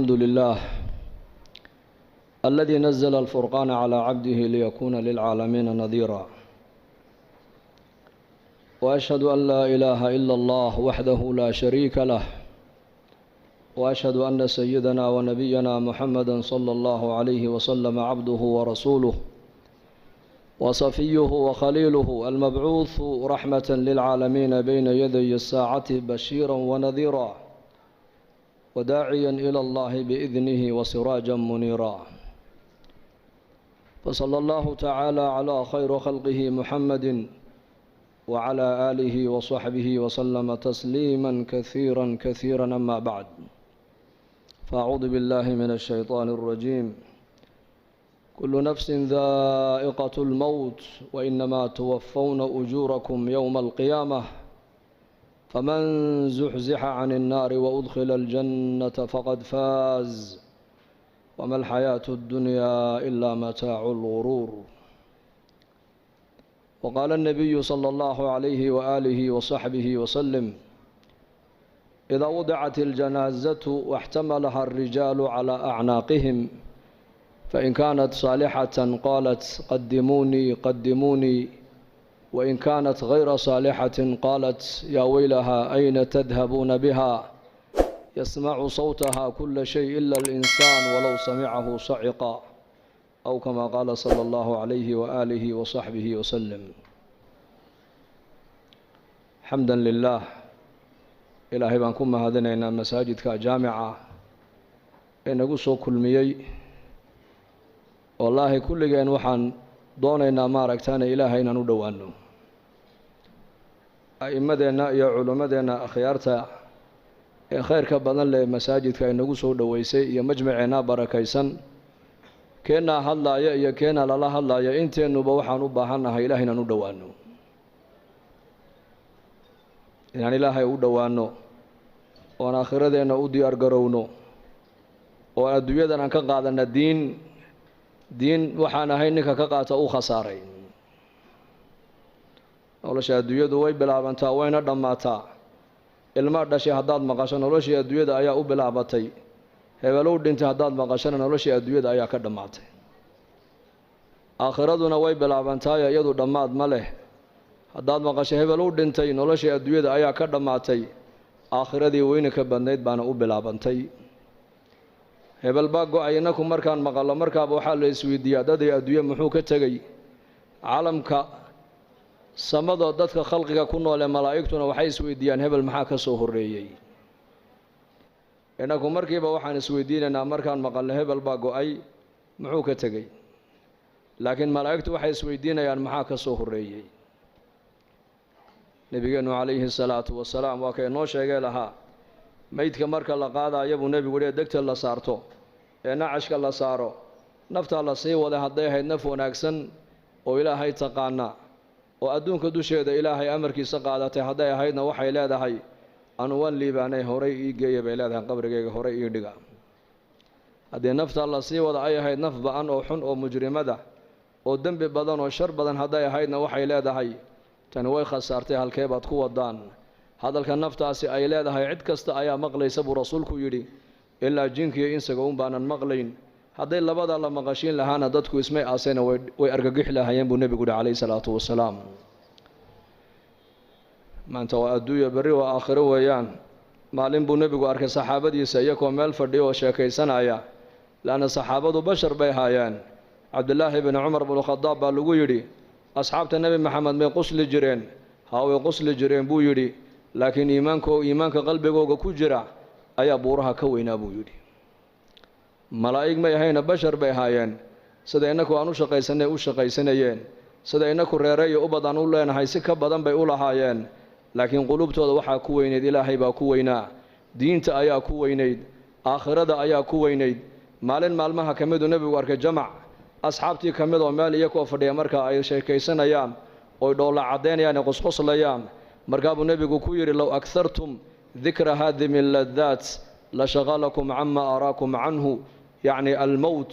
الحمد لله الذي نزل الفرقان على عبده ليكون للعالمين نذيرا، وأشهد أن لا إله إلا الله وحده لا شريك له، وأشهد أن سيدنا ونبينا محمدا صلى الله عليه وسلم عبده ورسوله وصفيه وخليله المبعوث رحمة للعالمين بين يدي الساعة بشيرا ونذيرا وداعيا إلى الله بإذنه وسراجا منيرا. فصلى الله تعالى على خير خلقه محمد وعلى آله وصحبه وسلم تسليما كثيرا كثيرا. أما بعد، فأعوذ بالله من الشيطان الرجيم. كل نفس ذائقة الموت وإنما توفون أجوركم يوم القيامة، فمن زحزح عن النار وأدخل الجنة فقد فاز، وما الحياة الدنيا إلا متاع الغرور. وقال النبي صلى الله عليه وآله وصحبه وسلم: إذا وضعت الجنازة واحتملها الرجال على أعناقهم، فإن كانت صالحة قالت قدموني قدموني، وإن كانت غير صالحة قالت يا ويلها أين تذهبون بها، يسمع صوتها كل شيء إلا الإنسان ولو سمعه صعقا، أو كما قال صلى الله عليه وآله وصحبه وسلم. حمدا لله، إلهي بانكم mahadinaynaa masaajidka jaamica ee nagu soo kulmiyey. wallaahi kulligeen waxaan doonaynaa maaragtaana ilaahay inaan u dhowaano. a'immadeenna iyo culimmadeenna akhyaarta ee khayrka badan leh masaajidka ay nagu soo dhoweysay iyo majmaceenna barakaysan, keenaa hadlaaya iyo keenaa lala hadlaaya, inteennuba waxaan u baahannahay ilahay inaan u dhowaano, inaan ilaahay u dhowaano, oon aakhiradeenna u diyaar garowno, oo adduunyadan aan ka qaadana diin waxaan ahay ninka ka qaata u khasaaray. nolosha adduunyadu way bilaabantaa wayna dhammaataa. ilma dhashay haddaad maqasho noloshii adduunyada ayaa u bilaabatay. hebelow dhintay haddaad maqashona noloshii adduunyada ayaa ka dhammaatay. aakhiraduna way bilaabantaayo iyadu dhammaad ma leh. haddaad maqasho hebelow dhintay noloshii adduunyada ayaa ka dhammaatay, aakhiradii weyna ka badnayd baana u bilaabantay. hebel baa go-ay. innaku markaan maqallo markaaba waxaa la isweydiiyaa daday adduunye muxuu ka tegey. calamka samada dadka khalqiga ku nool ee malaa'igtuna waxay isweydiiyaan hebel maxaa ka soo horreeyey. innaku markiiba waxaan isweydiinaynaa markaan maqalno hebel baa go-ay muxuu ka tegey, laakiin malaa'igtu waxay isweydiinayaan maxaa ka soo horreeyey. nebigeennu calayhi salaatu wasalaam waa kay noo sheegay lahaa, meydka marka la qaadaayo buu nebigu yidhi degta la saarto ee nacashka la saaro, naftaa la sii waday hadday ahayd naf wanaagsan oo ilaahay taqaana oo adduunka dusheeda ilaahay amarkiisa qaadatay hadday ahaydna waxay leedahay anu waan liibaanay horay ii geeya bay leedahay, qabrigayga horay ii dhiga. haddii naftaa la sii wada ay ahayd naf ba-an oo xun oo mujrimada oo dembi badan oo shar badan hadday ahaydna waxay leedahay tani way khasaartay, halkee baad ku wadaan. hadalka naftaasi ay leedahay cid kasta ayaa maqlaysa buu rasuulku yidhi, ilaa jinkiiyo insaga un baanan maqlayn. hadday labada la maqashiin lahaana dadku ismay aasayna way argagixi lahaayeen buu nebigu yihi calayhi salaatu wasalaam. maanta waa adduunya, berri waa aakhiro weeyaan. maalin buu nebigu arkay saxaabadiisa iyagoo meel fadhiya oo sheekaysanaya, laanna saxaabadu bashar bay haayeen. cabdillaahi bni cumar bnukhadaab baa lagu yidhi, asxaabta nebi maxamed may qusli jireen? haa, way qusli jireen buu yidhi, laakiin iimaanka qalbigooga ku jira ayaa buuraha ka weynaa buu yidhi. malaa'ig may ahayna bashar bay ahaayeen. sida innaku aan u shaqaysanay u shaqaysanayeen, sida innaku reere iyo ubad aan u leenahay si ka badan bay u lahaayeen, laakiin qulubtooda waxaa ku weynayd ilaahay baa ku weynaa, diinta ayaa ku weynayd, aakhirada ayaa ku weynayd. maalin maalmaha ka miduu nebigu arkay jamac asxaabtii ka mid oo meel iyagoo fadhiya markaa ay sheekaysanayaan oy dhoolla caddaynayaan ee qosqoslayaan. markaa buu nebigu ku yidhi, low aghartum dikra haadimi ladaat la shaqalakum cama araakum canhu, yacni almowt.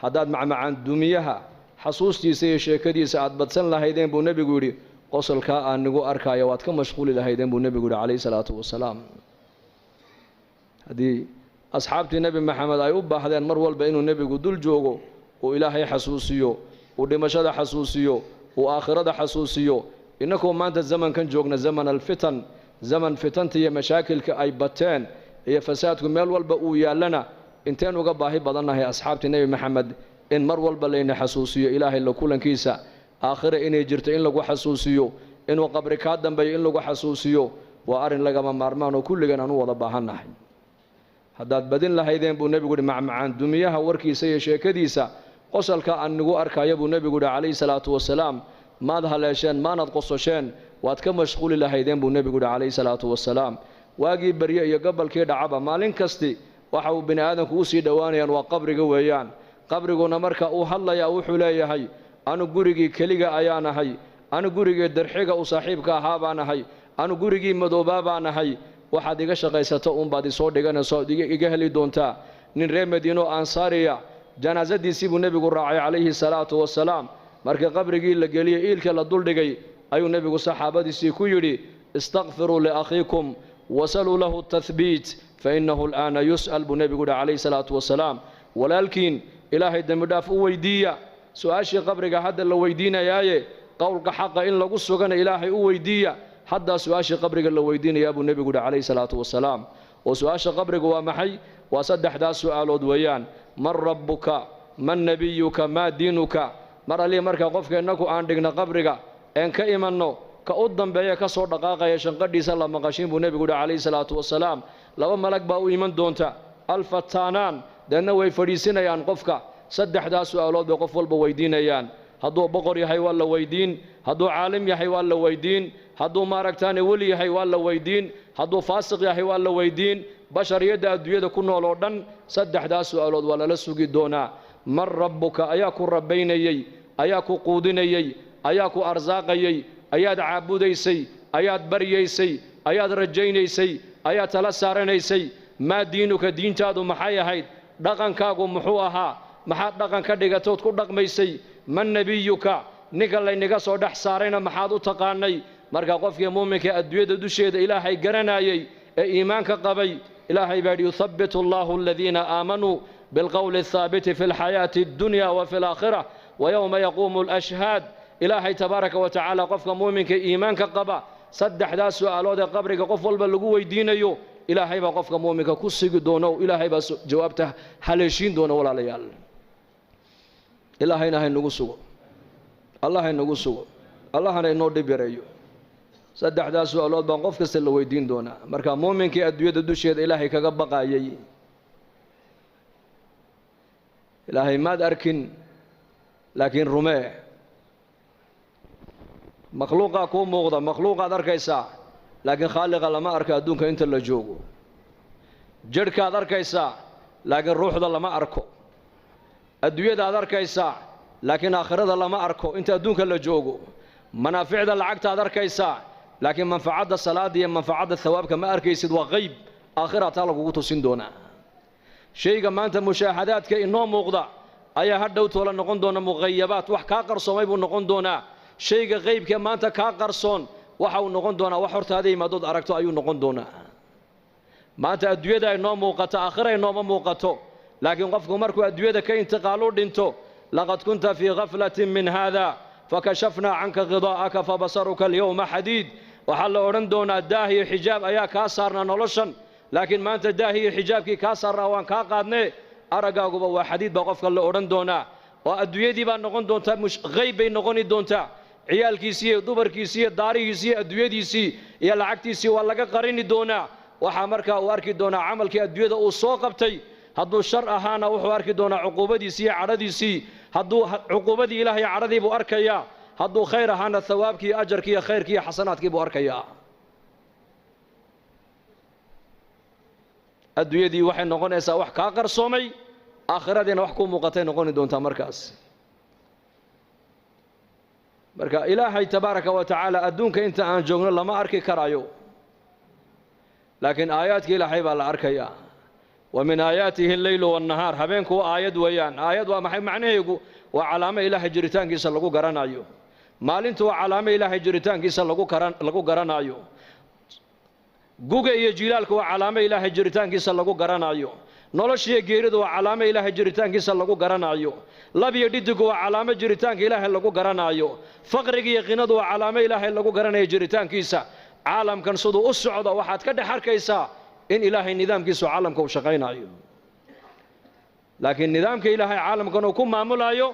haddaad macmacaan dumiyaha xasuustiisa iyo sheekadiisa aad badsan lahaydeen buu nebigu yidhi, qosolkaa aan nigu arkaayo waad ka mashquuli lahaydeen buu nebigu yidhi calayhi salaatu wasalaam. haddii asxaabtii nebi maxamed ay u baahdeen mar walba inuu nebigu dul joogo uu ilaahay xasuusiyo uu dhimashada xasuusiyo uu aakhirada xasuusiyo innakoo maanta zamankan joogna zaman alfitan zaman fitanta iyo mashaakilka ay bateen iyo fasaadku meel walba uu yaallana inteen uga baahi badannahay asxaabtii nebi maxamed in mar walba layna xasuusiyo ilaahay la kulankiisa aakhira inay jirto in lagu xasuusiyo inuu qabri kaa dambeeyo in lagu xasuusiyo waa arrin lagama maarmaan oo kulligan aan u wada baahannahay haddaad badin lahaydeen buu nebigu yidhi macmacaan dumiyaha warkiisa iyo sheekadiisa qosalka aan nigu arkaya buu nebigu yidhi calayhi salaatu wasalaam maad haleesheen maanad qososheen waad ka mashquuli lahaydeen buu nebigu yidhi calayhi salaatu wasalaam waagii barye iyo gobolkii dhacaba maalin kasti waxa uu bini aadamku u sii dhowaanayaan waa qabriga weeyaan qabriguna marka uu hadlayaa wuxuu leeyahay anu gurigii keliga ayaan ahay anu gurigii darxiga u saaxiibka ahaa baan ahay anu gurigii madoobaa baan ahay waxaad iga shaqaysato uunbaad isoo dhiganayso iga heli doontaa nin reer madiino ansaariya janaasadiisii buu nebigu raacay calayhi salaatu wasalaam markii qabrigii la geliyey iilka la duldhigay ayuu nebigu saxaabadiisii ku yidhi istakfiruu liakhiikum wasaluu lahu tathbiit fainahu al'aana yus'al buu nebigu yidhi calayhi salaatu wasalaam walaalkiin ilaahay dembi dhaaf u weydiiya su-aashii qabriga hadda la weydiinayaaye qowlka xaqa in lagu sugana ilaahay u weydiiya haddaa su-aashii qabriga la weydiinayaa buu nebigu yidhi calayhi salaatu wasalaam oo su-aasha qabriga waa maxay waa saddexdaas su'aalood weeyaan man rabbuka man nebiyuka maa diinuka mar allii markaa qofka innaku aan dhigna qabriga een ka imanno ka u dambeeya ka soo dhaqaaqaya shanqadhiisa la maqashin buu nebigu yidhi calayhi salaatu wasalaam laba malag baa u iman doonta alfataanaan deedna way fadhiisinayaan qofka saddexdaas su'aalood bay qof walba weydiinayaan hadduu boqor yahay waa la weydiin hadduu caalim yahay waa la weydiin hadduu maaragtaane weli yahay waa la weydiin hadduu faasiq yahay waa la weydiin bashariyadda adduunyada ku nool oo dhan saddexdaas su'aalood waa lala sugi doonaa man rabbuka ayaa ku rabbaynayey ayaa ku quudinayey ayaa ku arsaaqayey ayaad caabudaysay ayaad baryaysay ayaad rajaynaysay ayaad tala saaranaysay maa diinuka diintaadu maxay ahayd dhaqankaagu muxuu ahaa maxaad dhaqan ka dhigatood ku dhaqmaysay man nebiyuka ninka laynaga soo dhex saarayna maxaad u taqaanay marka qofkii muuminka adduunyada dusheeda ilaahay garanayay ee iimaanka qabay ilaahay baa yidhi yuthabbitu allahu aladiina aamanuu bilqowli athaabiti fi lxayaati addunya wa fi alaakhira wayowma yaquumu alashhaad ilaahay tabaaraka wa tacaala qofka muuminka iimaanka qaba saddexdaas su'aalood ee qabriga qof walba lagu weydiinayo ilaahay baa qofka muuminka ku sigi doono ilaahay baa jawaabta haleeshiin doona walaalayaal ilaahayna haynagu sugo allah haynagu sugo allahana inoo dhib yareeyo saddexdaas su'aalood baan qof kasta la weydiin doonaa marka muuminkii adduunyada dusheeda ilaahay kaga baqaayay ilaahay maad arkin laakiin rumee makhluuqaa kuu muuqda makhluuqaad arkaysaa laakiin khaaliqa lama arka adduunka inta la joogo jidhkaad arkaysaa laakiin ruuxda lama arko adduunyadaad arkaysaa laakiin aakhirada lama arko inta adduunka la joogo manaaficda lacagtaad arkaysaa laakiin manfacadda salaada iyo manfacadda thawaabka ma arkaysid waa qayb aakhira taa lagugu tusin doonaa shayga maanta mushaahadaadka inoo muuqda ayaa hadhow toola noqon doona muqayabaat wax kaa qarsoomay buu noqon doonaa shayga qaybka maanta kaa qarsoon waxa uu noqon doonaa wax hortaada yimaadood aragto ayuu noqon doonaa maanta adduunyada ay noo muuqato aakhira ay nooma muuqato laakiin qofku markuu adduunyada ka intiqaalu dhinto laqad kunta fii ghaflatin min haada fakashafnaa canka ghidaa'aka fabasaruka alyawma xadiid waxaa la odhan doonaa daah iyo xijaab ayaa kaa saarnaa noloshan laakiin maanta daah iyo xijaabkii kaa saarnaa waan kaa qaadnee araggaaguba waa xadiid baa qofka la odhan doonaa oo adduunyadii baa noqon doontaa qayb bay noqoni doontaa ciyaalkiisii iyo dumarkiisii iyo daarihiisii iyo adduunyadiisii iyo lacagtiisii waa laga qarini doonaa waxaa markaa uu arki doonaa camalkii adduunyada uu soo qabtay hadduu shar ahaana wuxuu arki doonaa cuquubadiisii iyo cadhadiisii hadduu cuquubadii ilaahay cadhadii buu arkayaa hadduu khayr ahaana thawaabkii iyo ajarkii iyo khayrkii iyo xasanaadkii buu arkayaa adduunyadii waxay noqonaysaa wax kaa qarsoomay aakhiradiina wax kuu muuqatay noqoni doontaa markaas marka ilaahay tabaaraka wa tacaala adduunka inta aan joogno lama arki karayo laakiin aayaadka ilaahay baa la arkayaa wa min aayaatihi alleylu waannahaar habeenku waa aayad weeyaan aayad waa maxay macnaheegu waa calaamo ilaahay jiritaankiisa lagu garanayo maalintu waa calaamo ilaahay jiritaankiisa lagu garanayo guga iyo jilaalku waa calaamo ilaahay jiritaankiisa lagu garanayo noloshiyo geeridu waa calaamo ilaahay jiritaankiisa lagu garanaayo labiyo dhidigu waa calaamo jiritaanka ilaahay lagu garanaayo faqriga iyo qinadu waa calaamo ilaahay lagu garanayo jiritaankiisa caalamkan siduu u socdo waxaad ka dhex arkaysaa in ilaahay nidaamkiisu caalamka u shaqaynayo laakiin nidaamka ilaahay caalamkan uu ku maamulayo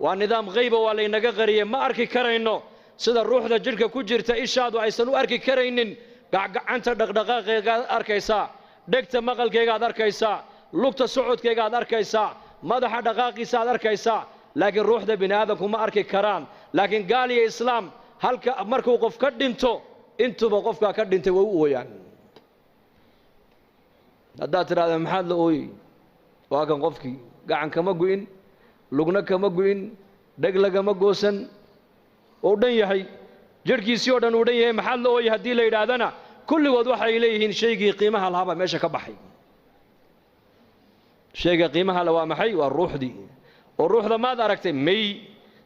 waa nidaam qayba waa laynaga qariyay ma arki karayno sida ruuxda jidhka ku jirta ishaadu aysan u arki karaynin gacanta dhaqdhaqaaqeega arkaysaa dhegta maqalkeega aad arkaysaa lugta socodkeega aad arkaysaa madaxa dhaqaaqiisa aad arkaysaa laakiin ruuxda bini aadamku ma arki karaan laakiin gaal iyo islaam halka markuu qof ka dhinto intuba qofka ka dhintay way u ooyaan haddaad tiraahdo maxaad la ooyey waa kan qofkii gacan kama gu'in lugna kama gu'in dheg lagama goosan oo dhan yahay jirhkiisii oo dhan uu dhan yahay maxaad la ooyey haddii la yidhaahdana kulligood waxay leeyihiin shaygii qiimaha lahaabaa meesha ka baxay shayga qiimaha la waa maxay waa ruuxdii oo ruuxda maad aragtay may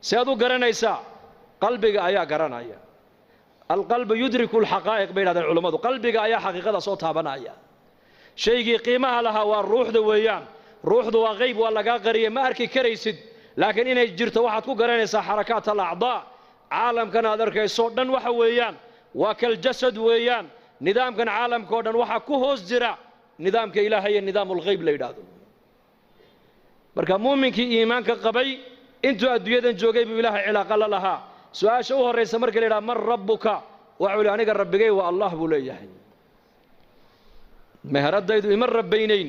si aad u garanaysaa qalbiga ayaa garanaya alqalbu yudriku alxaqaa'iq bay yidhahdeen culammadu qalbiga ayaa xaqiiqada soo taabanaya shaygii qiimaha lahaa waa ruuxda weeyaan ruuxdu waa qayb waa lagaa qariyay ma arki karaysid laakiin inay jirto waxaad ku garanaysaa xarakaat alacdaa caalamkan aad arkayso dhan waxa weeyaan waa kaljasad weeyaan nidaamkan caalamka oo dhan waxaa ku hoos jira nidaamka ilaahay iyo nidaamulghayb la yidhaahdo marka muuminkii iimaanka qabay intuu adduunyadan joogay buu ilaahay cilaaqa la lahaa su-aasha u horraysa marka la yidhaha man rabbuka waxuu yidhi aniga rabbigay waa allah buu leeyahay meheradaydu ima rabbaynayn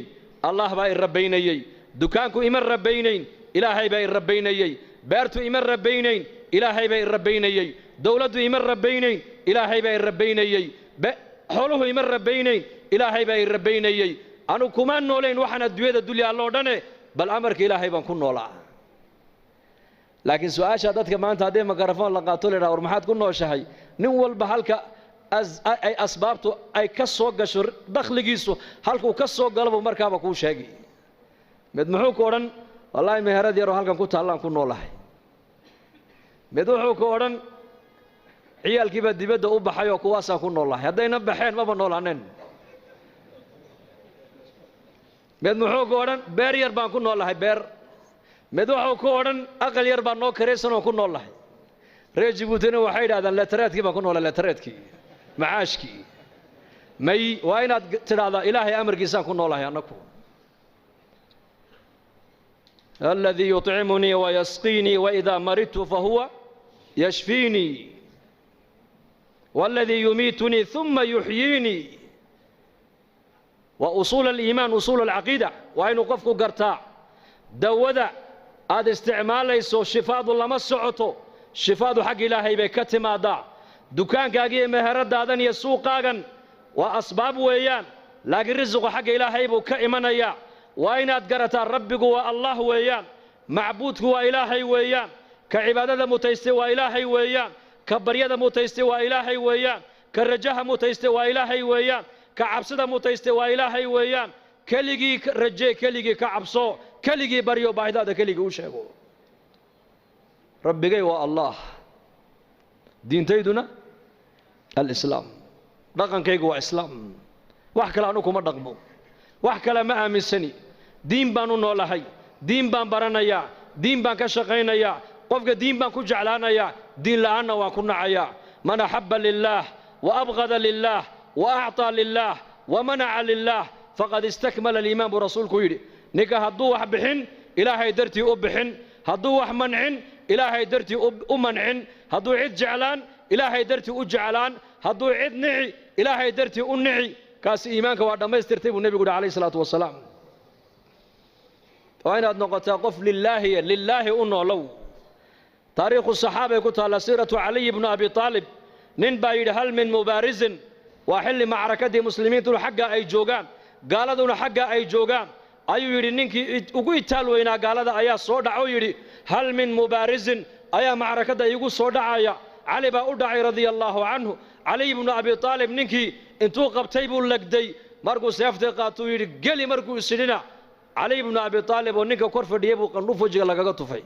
allah baa i rabbaynayey dukaanku ima rabbaynayn ilaahay baa i rabbaynayey beertu ima rabbaynayn ilaahay baa i rabbaynayey dowladdu ima rabbaynayn ilaahay baa i rabbaynayey xooluhu ima rabbaynayn ilaahay baa i rabbaynayey anu kuma noolayn waxaan adduunyada dulya alloo dhane bal amarka ilaahay baan ku noolaa laakiin su-aasha dadka maanta haddii mikrafoon la qaato la yidhaha war maxaad ku nooshahay nin walba halka ay asbaabtu ay ka soo gasho dakhligiisu halkuu ka soo galaba markaaba kuu sheegi mid muxuu ku odhan wallaahi meherad yaroo halkan ku taallaan ku noolahay mid wuxuu ku odhan ciyaalkiibaa dibadda u baxay oo kuwaasaan ku noolahay haddayna baxeen maba noolaaneen mid muxuu ku odhan beer yar baan ku noolahay beer mid wuxuu ku odhan aqal yar baan noo karaysan oon ku noolahay reer jibuutina waxay yidhahdaan letaraadkii baan ku noolay letaraadkii macaashkii may waa inaad tidhaahdaa ilaahay amarkiisaan ku noolahay annaku alladii yuطcimunii wayasqiinii waidaa maridtu fahuwa yashfiinii والذي يميتني ثم يحييني وأصول الإيمان أصول العقيدة وأين قفك قرطاع دودا هذا استعمال ليس شفاء الله ما سعته شفاء حق إلهي بكتم هذا دكان كاقي مهرد هذا يسوق قاقا وأسباب ويان لكن رزق حق إلهي بكئمنا يا وأين أتقرت ربك والله ويان معبودك وإلهي ويان كعبادة متيستوى إلهي ويان كبريده متيستوى إلهي ويان كرجها متيستوى إلهي ويان كعبسده متيستوى إلهي ويان كليجي رجي كليجي كعبسو كليجي بريو باهدا كليجي وشيغو ربي جاي والله دين تيدنا الإسلام رقم كيجو إسلام وحكلا عنكم الرقمو وحكلا ما من سني دين بانو نولهي دين بان برانيا دين بان كشقينيا قفك دين بان كجعلانيا دين لأنا وكنا عيا من أحب لله وأبغض لله وأعطى لله ومنع لله فقد استكمل الإيمان برسول كويري نيكا هدوح بحن إلهي درتي أبحن هدوح منعن إلهي درتي أمنعن هدو عد جعلان إلهي درتي أجعلان هدو عد نعي إلهي درتي أنعي كاس إيمانك وعد ما يسترتب النبي قول عليه الصلاة والسلام وين نقطة قف لله أنه لو تاريخ الصحابة يقول على سيرة علي بن أبي طالب ننبايد هل من مبارز وحل معركة مسلمين تلو حقا أي جوغان قال دون حقا أي جوغان أيو يري ننكي أقوي تالوينا قال دا أيا صودع يري هل من مبارز أيا معركة يقول صودع أيا علي بأودعي رضي الله عنه علي بن أبي طالب ننكي انتو قبتيبو لك دي مرقو سيفتي قاتو يري قلي مرقو سننا علي بن أبي طالب وننكي كورف ديبو قنوفو جيغا لغا تفاي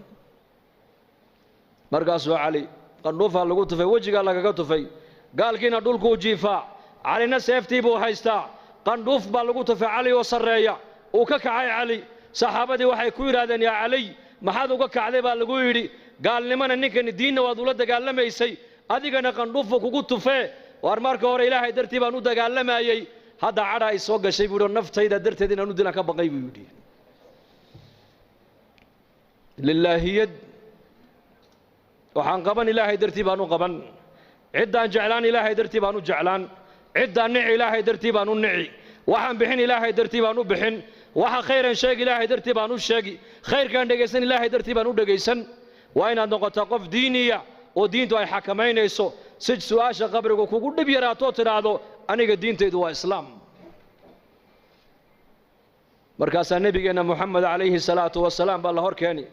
markaasuu cali qandhuufaa lagu tufay wejigaa lagaga tufay gaalkiina dhulkuu jiifaa calina seeftii buu haystaa qandhuuf baa lagu tufay cali oo sarreeya وككعي علي صحابتي waxay ku yiraahdeen ya Ali maxaad uga kacday baa lagu yiri gaalnimana ninkan diinna waad ula dagaalamaysay adigana qandhuufo kugu tufee war marka hore Ilaahay dartii baan u dagaalamayay hadda cara ay soo gashay buu naftayda darteed inaan u dilan ka baqay buu yiri lillaahiyad waxaan qaban Ilaahay dartii baan u qaban ciddaan jeclaan Ilaahay dartii baan u jeclaan ciddaan nici Ilaahay dartii baan u nici waxaan bixin Ilaahay dartii baan u bixin waxa khayran sheeg Ilaahay dartii baan u sheegi khayrkan dhageysan Ilaahay dartii baan u dhageysan waa inaad noqotaa qof diiniya oo diintu ay xakameynayso si su'aasha qabriga kugu dhib yaraato tiraado aniga diintaydu waa islaam markaas nabigeena Muhammad alayhi salatu wasalaam baa la hor keenay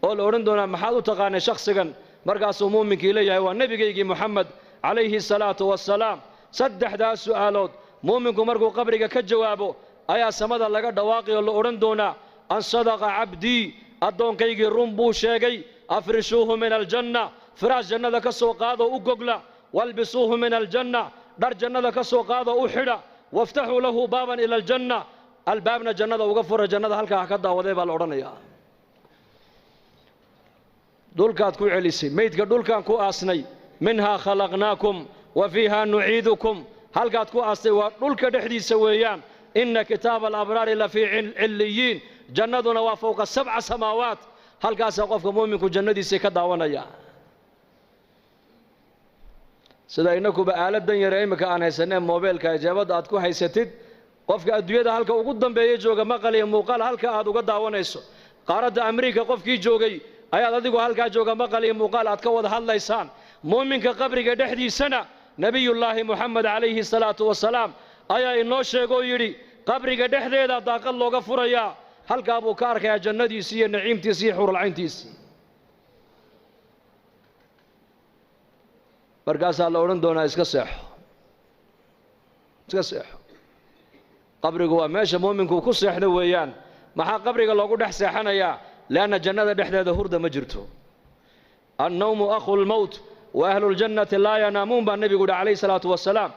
oo la oran doona maxaad u taqaanay shakhsigan markaas uu muuminkii leeyahay waa nabigeeygi Muhammad alayhi salatu wasalaam saddexdaas su'aalood muuminku markuu qabriga ka jawaabo ayaa samada laga dhawaaqay oo la oran doona an sadaqa abdi adoonkaygi run buu sheegay afrishuhu min aljanna firash jannada ka soo qaado u gogla walbisuhu min aljanna dar jannada ka soo qaado u xidha waftahu lahu baban ila aljanna albaabna jannada uga fura jannada halka ka daawaday baa la oranayaa dulkaad ku celisay meydka dhulkan ku aasnay minha khalaqnaakum wa fiha nu'iidukum halkaad ku aasay waa dhulka dhexdiisa weeyaan inna kitaab al-abrar la fi illiyin jannaduna waa fawqa 7 samaawaat halkaas qofka muuminku jannadiisa ka daawanaya sida inakuba aaladan yar imika aan haysanay mobilka ijaabada aad ku haysatid qofka adduunyada halka ugu dambeeyay jooga maqal iyo muuqaal halka aad uga daawanayso qaaradda Ameerika qofkii joogay ayaad adigu halka jooga maqal iyo muuqaal aad ka wada hadlaysaan muuminka qabriga dhexdiisana nabiyullaahi Muhammad alayhi salatu wasalaam ayaa inoo sheegay yiri qabriga dhexdeeda daaqad looga furaya halka buu ka arkayaa jannadiisa iyo naciimtiisa iyo xurul cayntiisa markaas la oran doona iska seexo qabrigu waa meesha muuminku ku seexdo weeyaan maxaa qabriga loogu dhex seexanayaa laana jannada dhexdeeda hurda ma jirto an-nawmu akhul maut wa ahlul jannati la yanamun ba nabigu alayhi salatu wasalaam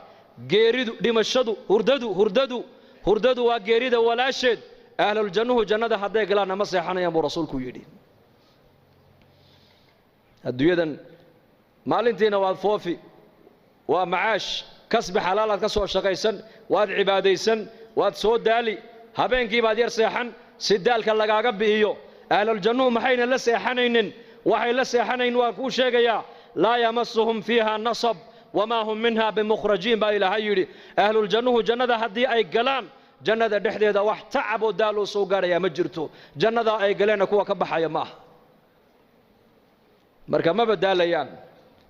geeridu dhimashadu hurdadu waa geerida walaasheed ahlul jannuhu jannada haday galaan ma seexanayaan buu rasuulku yiri adduunyadan maalintiina waad foofi waa macaash kasbi xalaalaad ka soo shaqaysan waad cibaadaysan waad soo daali habeenkii baad yar seexan si daalka lagaaga bixiyo ahlul jannuhu maxayna la seexanaynin waxay la seexanayn waa ku sheegaya la yamassuhum fiha nasab wama hum minha bimukhrajin ba ilaahay yiri ahlul jannuhu jannada hadii ay galaan jannada dhexdeeda wax tacab oo daal oo soo gaaraya ma jirto jannada ay galeen kuwa ka baxaya ma marka ma badaalayaan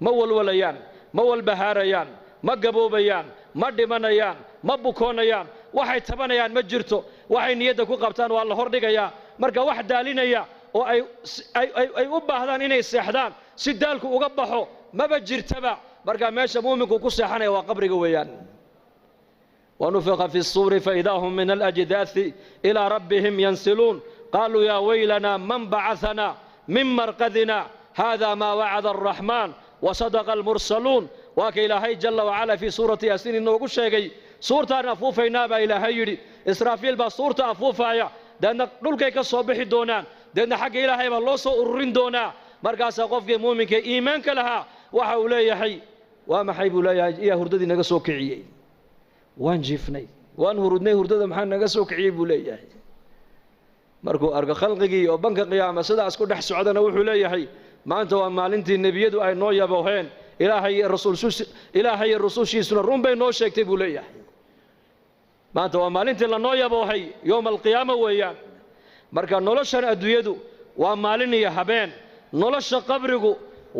ma walwalayaan ma walbahaarayaan ma gaboobayaan ma dhimanayaan ma bukoonayaan waxay tabanayaan ma jirto waxay niyada ku qabtaan waa la hor dhigayaa marka wax daalinaya oo ay u baahdaan inay seexdaan si daalku uga baxo ma jirtaba marka meesha muuminku ku seexanaya waa qabriga weeyaan ونفخ في الصور فإذا هم من الأجداث إلى ربهم ينسلون قالوا يا ويلنا من بعثنا من مرقدنا هذا ما وعد الرحمن وصدق المرسلون وكإلهي جل وعلا في سورة ياسين إنه قل شيء سورة أفوفينا با إلهي إسرافيل با سورة أفوفايا دان دولكي كصبح دونان دان حق إلهي بالله سؤرين دونا مركز قفك مؤمنك إيمانك لها وحولي حي وما حيب لا يا هرددي نغا سو كعيي وان جيفني وان هردني هردده maxaa naga soo kiciyay buu leeyahay markuu arko khalqigii oo banka qiyaama sidaas ku dhex socdana wuxuu leeyahay maanta waa maalintii nabiyadu ay noo yabooheen ilaahay iyo rasuulshiisuna run bay noo sheegtay buu leeyahay maanta waa maalintii la noo yaboohay yoom alqiyaama weeyaan marka noloshan adduunyadu waa maalin iyo habeen nolosha qabrigu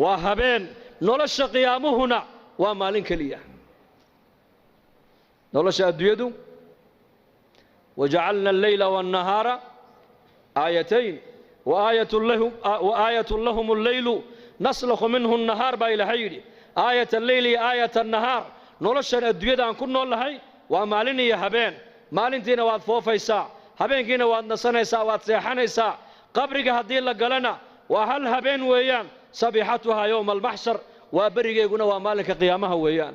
waa habeen nolosha qiyaamuhuna waa maalin kaliya nolosha adduunyadu وجعلنا الليل والنهار آيتين وآية لهم الليل نسلخ منه النهار با إلهي آية الليل آية النهار نولشان الدنيا أن كنا الله ومالين يا هبين مالين تينا واد فوفيسا هبين كينا واد نسانيسا واد سيحانيسا قبرك هدي لقلنا وهل هبين ويان صبيحتها يوم المحشر وبرق يقولنا ومالك قيامها ويان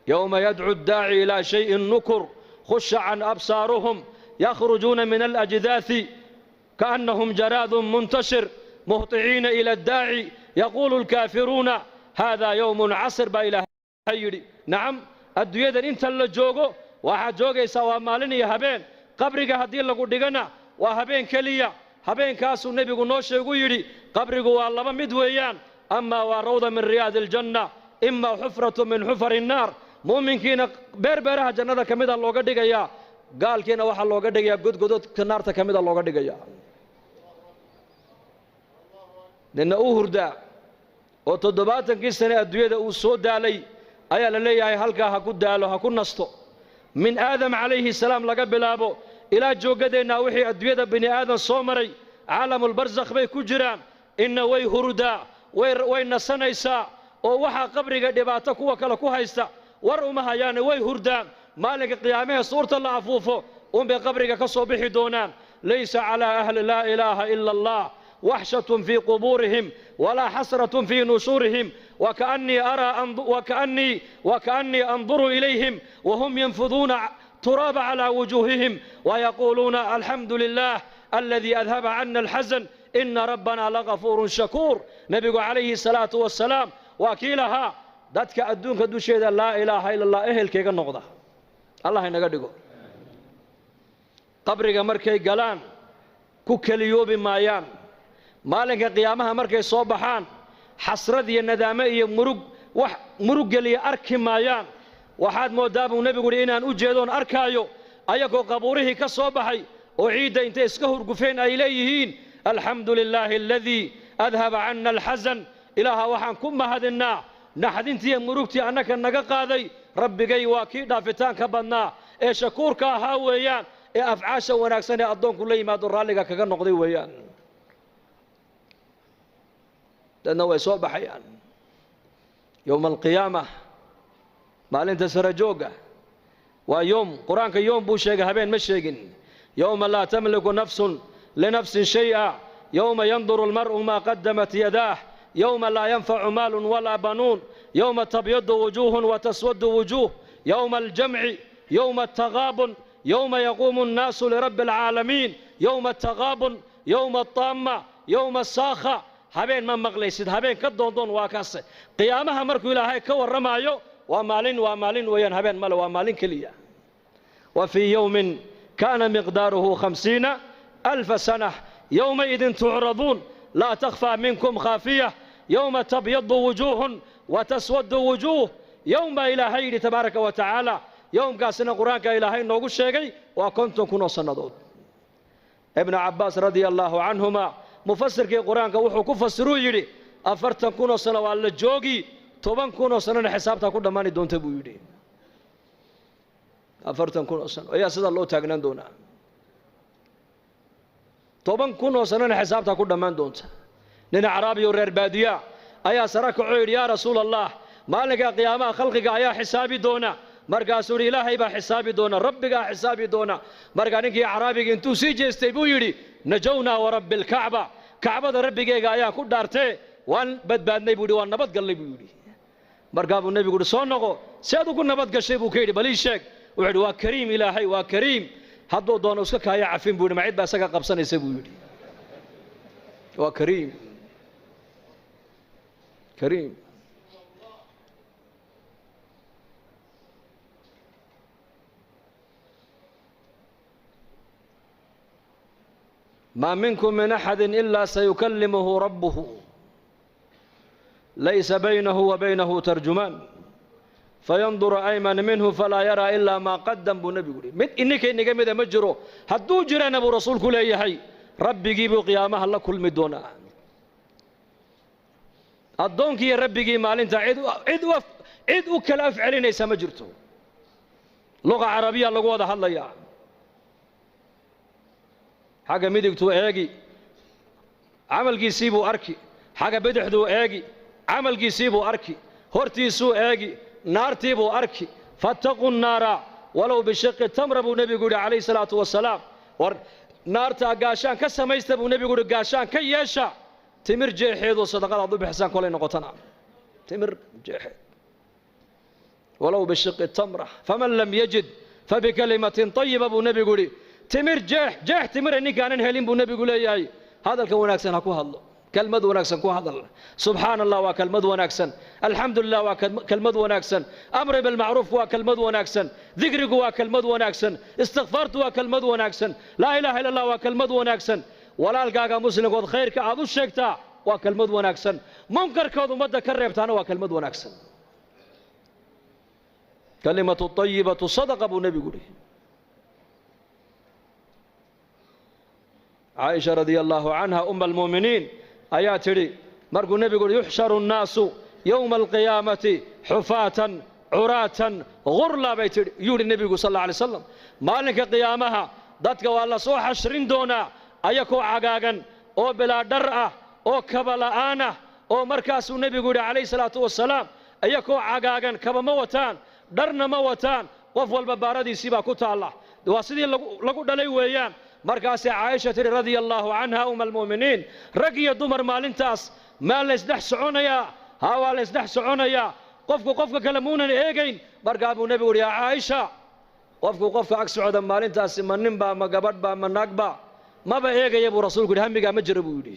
يوم يدعو الداعي إلى شيء نكر خش عن أبصارهم يخرجون من الأجداث كأنهم جراد منتشر مهطعين إلى الداعي يقول الكافرون هذا يوم عسر بإله هيري نعم الدنيا انت اللي جوجو واحد جوجي سوا مالني هبين قبرك هدي لقو دغنا وهبين كليا هبين كاسو النبي نو شيغو يري قبرك وا لبا ميد ويان اما وروضه من رياض الجنه اما حفره من حفر النار مؤمنكينا بربرها جنده كميدا لوغا دغيا قالكينا waxa looga dhigayaa godgododka naarta kamida looga dhigayaa nina uu hurda oo 70 sano adduunyada uu soo daalay ayaa la leeyahay halka ha ku daalo ha ku nasto min aadam alayhi salaam laga bilaabo ila joogadeena wixii adduunyada bini aadam soo maray caalamul barzakh bay ku jiraan inna way hurda way nasanaysa oo waxa qabriga dhibaato kuwa kale ku haysta war uma hayaan way hurdaan maalinka qiyaamaha suurta la afuufo bay qabriga ka soo bixi doonaan laysa ala ahli la ilaha illa allah وحشة في قبورهم ولا حسرة في نشورهم وكأني أنظر إليهم وهم ينفضون تراب على وجوههم ويقولون الحمد لله الذي أذهب عنا الحزن إن ربنا لغفور شكور نبي عليه الصلاة والسلام وكيلها ذاتك أدونك دوشيد لا إله إلا الله إهل كيغا النقضة الله ينقدقو قبرك مركي قلان كوكليوب مايان maalinka qiyaamaha markay soo baxaan xasrad iyo nadaamo iyo murug galiya arki maayaan waxaad moodaa buu nabigu inaan u jeedoon arkaayo ayagoo qabuurihii ka soo baxay oo ciidda intay iska hurgufeen ay leeyihiin alxamdulilaahi alladii adhaba canna alxasan ilaaha waxaan ku mahadinaa naxdintii murugtii annaka naga qaaday rabbigay waa kii dhaafitaanka badnaa ee shakuurka ahaa weeyaan ee afcaasha wanaagsan ee addoonku la yimaado raalliga kaga noqday weeyaan لأنه يصوب حيان يوم القيامة مالين تسرجوجة ويوم قرآن كيوم بوشيجة هبين مشيجن يوم لا تملك نفس لنفس شيئا يوم ينظر المرء ما قدمت يداه يوم لا ينفع مال ولا بنون يوم تبيض وجوه وتسود وجوه يوم الجمع يوم التغابن يوم يقوم الناس لرب العالمين يوم التغابن يوم الطامة يوم الساخة habeen ma maqlaysid habeen ka doondoon waa kaas qiyaamaha markuu ilaahay ka warramaayo waa maalin weeyaan habeen male waa maalin kaliya wa fi yawmin kana miqdaruhu 50000 sana yawma idin tu'radun la takhfa minkum khafiyah yawma tabyaddu wujuhun wa taswaddu wujuh yawma ilaahay tabaaraka wa ta'ala yawmkaasina quraanka ilaahay noogu sheegay waa 50 sanadood ibn abbas radiyallahu anhuma مفسر كي قرآن كوحو كفسروا يدي أفرتن كونو سنة ولا جوجي توبان كونو سنة حساب تاكل دماني دون تبو يدي أفرتن كونو سنة ويا سيد الله تاجنان دونا توبان كونو سنة حساب تاكل دمان دون لنا عربي ورير بادية أيا سراك عير يا رسول الله ما لك قيامة خلقك أيا حسابي دونا مرقا سوري إلهي با حسابي دونا ربك حسابي دونا مرقا نكي عربي انتو سيجي استيبو يدي نجونا ورب الكعبة كعبة ربك يا كل دارته وان بدبادني بودي وان نبض قلبي بودي مرقا ابو النبي يقول صونغو سيادو كل نبض قشيبو كيدي بلي شيك وعد وكريم إلهي وكريم هدو دون اسكك هيا عفين بودي معيد باسكا قبصان يسيبو يدي وكريم كريم ما منكم من أحد إلا سيكلمه ربه ليس بينه وبينه ترجمان فينظر أيمن منه فلا يرى إلا ما قدم بنبي مت إنك ماذا مجرو هدو جران أبو رسول كل هي ربي جيبوا قيامها الله كل مدونا الدونك يا ربي جي مال انت عيد وكلا فعلين يسا مجرته لغة عربية لغة واضح الله يا حاجة ميدكتو ايجي عمل جيسيبو اركي حاجة بدحدو ايجي عمل جيسيبو اركي هورتيسو ايجي نارتيبو اركي فاتقوا النار ولو بشق التمر ابو نبي يقول عليه الصلاة والسلام نارتا قاشان كسميست ابو نبي يقول قاشان كي يشا تمر جيحيد وصدقاء عضو بحسان كولي نقطنا تمر جيحيد ولو بشق التمرة فمن لم يجد فبكلمة طيبة أبو نبي قولي تمر جيح تمر إنك أنا هلين أبو نبي قولي ياي هذا الكون أكسن هكو هالله كلمة ونكسن كو هذا سبحان الله وكلمة ونكسن الحمد لله وكلمة ونكسن أمر بالمعروف وكلمة ونكسن ذكرك وكلمة ونكسن استغفرت وكلمة ونكسن لا إله إلا الله وكلمة ونكسن ولا القاقا مسلم قد خيرك عضو الشيكتا وكلمة ونكسن منكر كوضو مدى كريبتانا وكلمة ونكسن كلمة الطيبة صدق أبو نبي قولي عائشة رضي الله عنها أم المؤمنين آياتي مرقو النبي يقول يحشر الناس يوم القيامة حفاة عراة غرلا بيت يقول النبي صلى الله عليه وسلم مالك قيامها ضدك والله سو حشرين دونا أيكو عقاقا أو بلا درأة أو كبلاءانة أو مركز النبي يقول عليه الصلاة والسلام أيكو عقاقا كبا موتان درنا موتان وفو البباردي سيبا كتا الله واسدي لقو دلي ويان مركز عائشة رضي الله عنها أم المؤمنين رقي دمر مالنتاس ما لسدح سعونيا هوا لسدح سعونيا قفك كلمونا إيجين مركز أبو نبي يا عائشة قفك عكس عدم مالنتاس من نبا ما قبض با من نقبا ما بإيجي يا أبو رسول قل همي قام مجربوا لي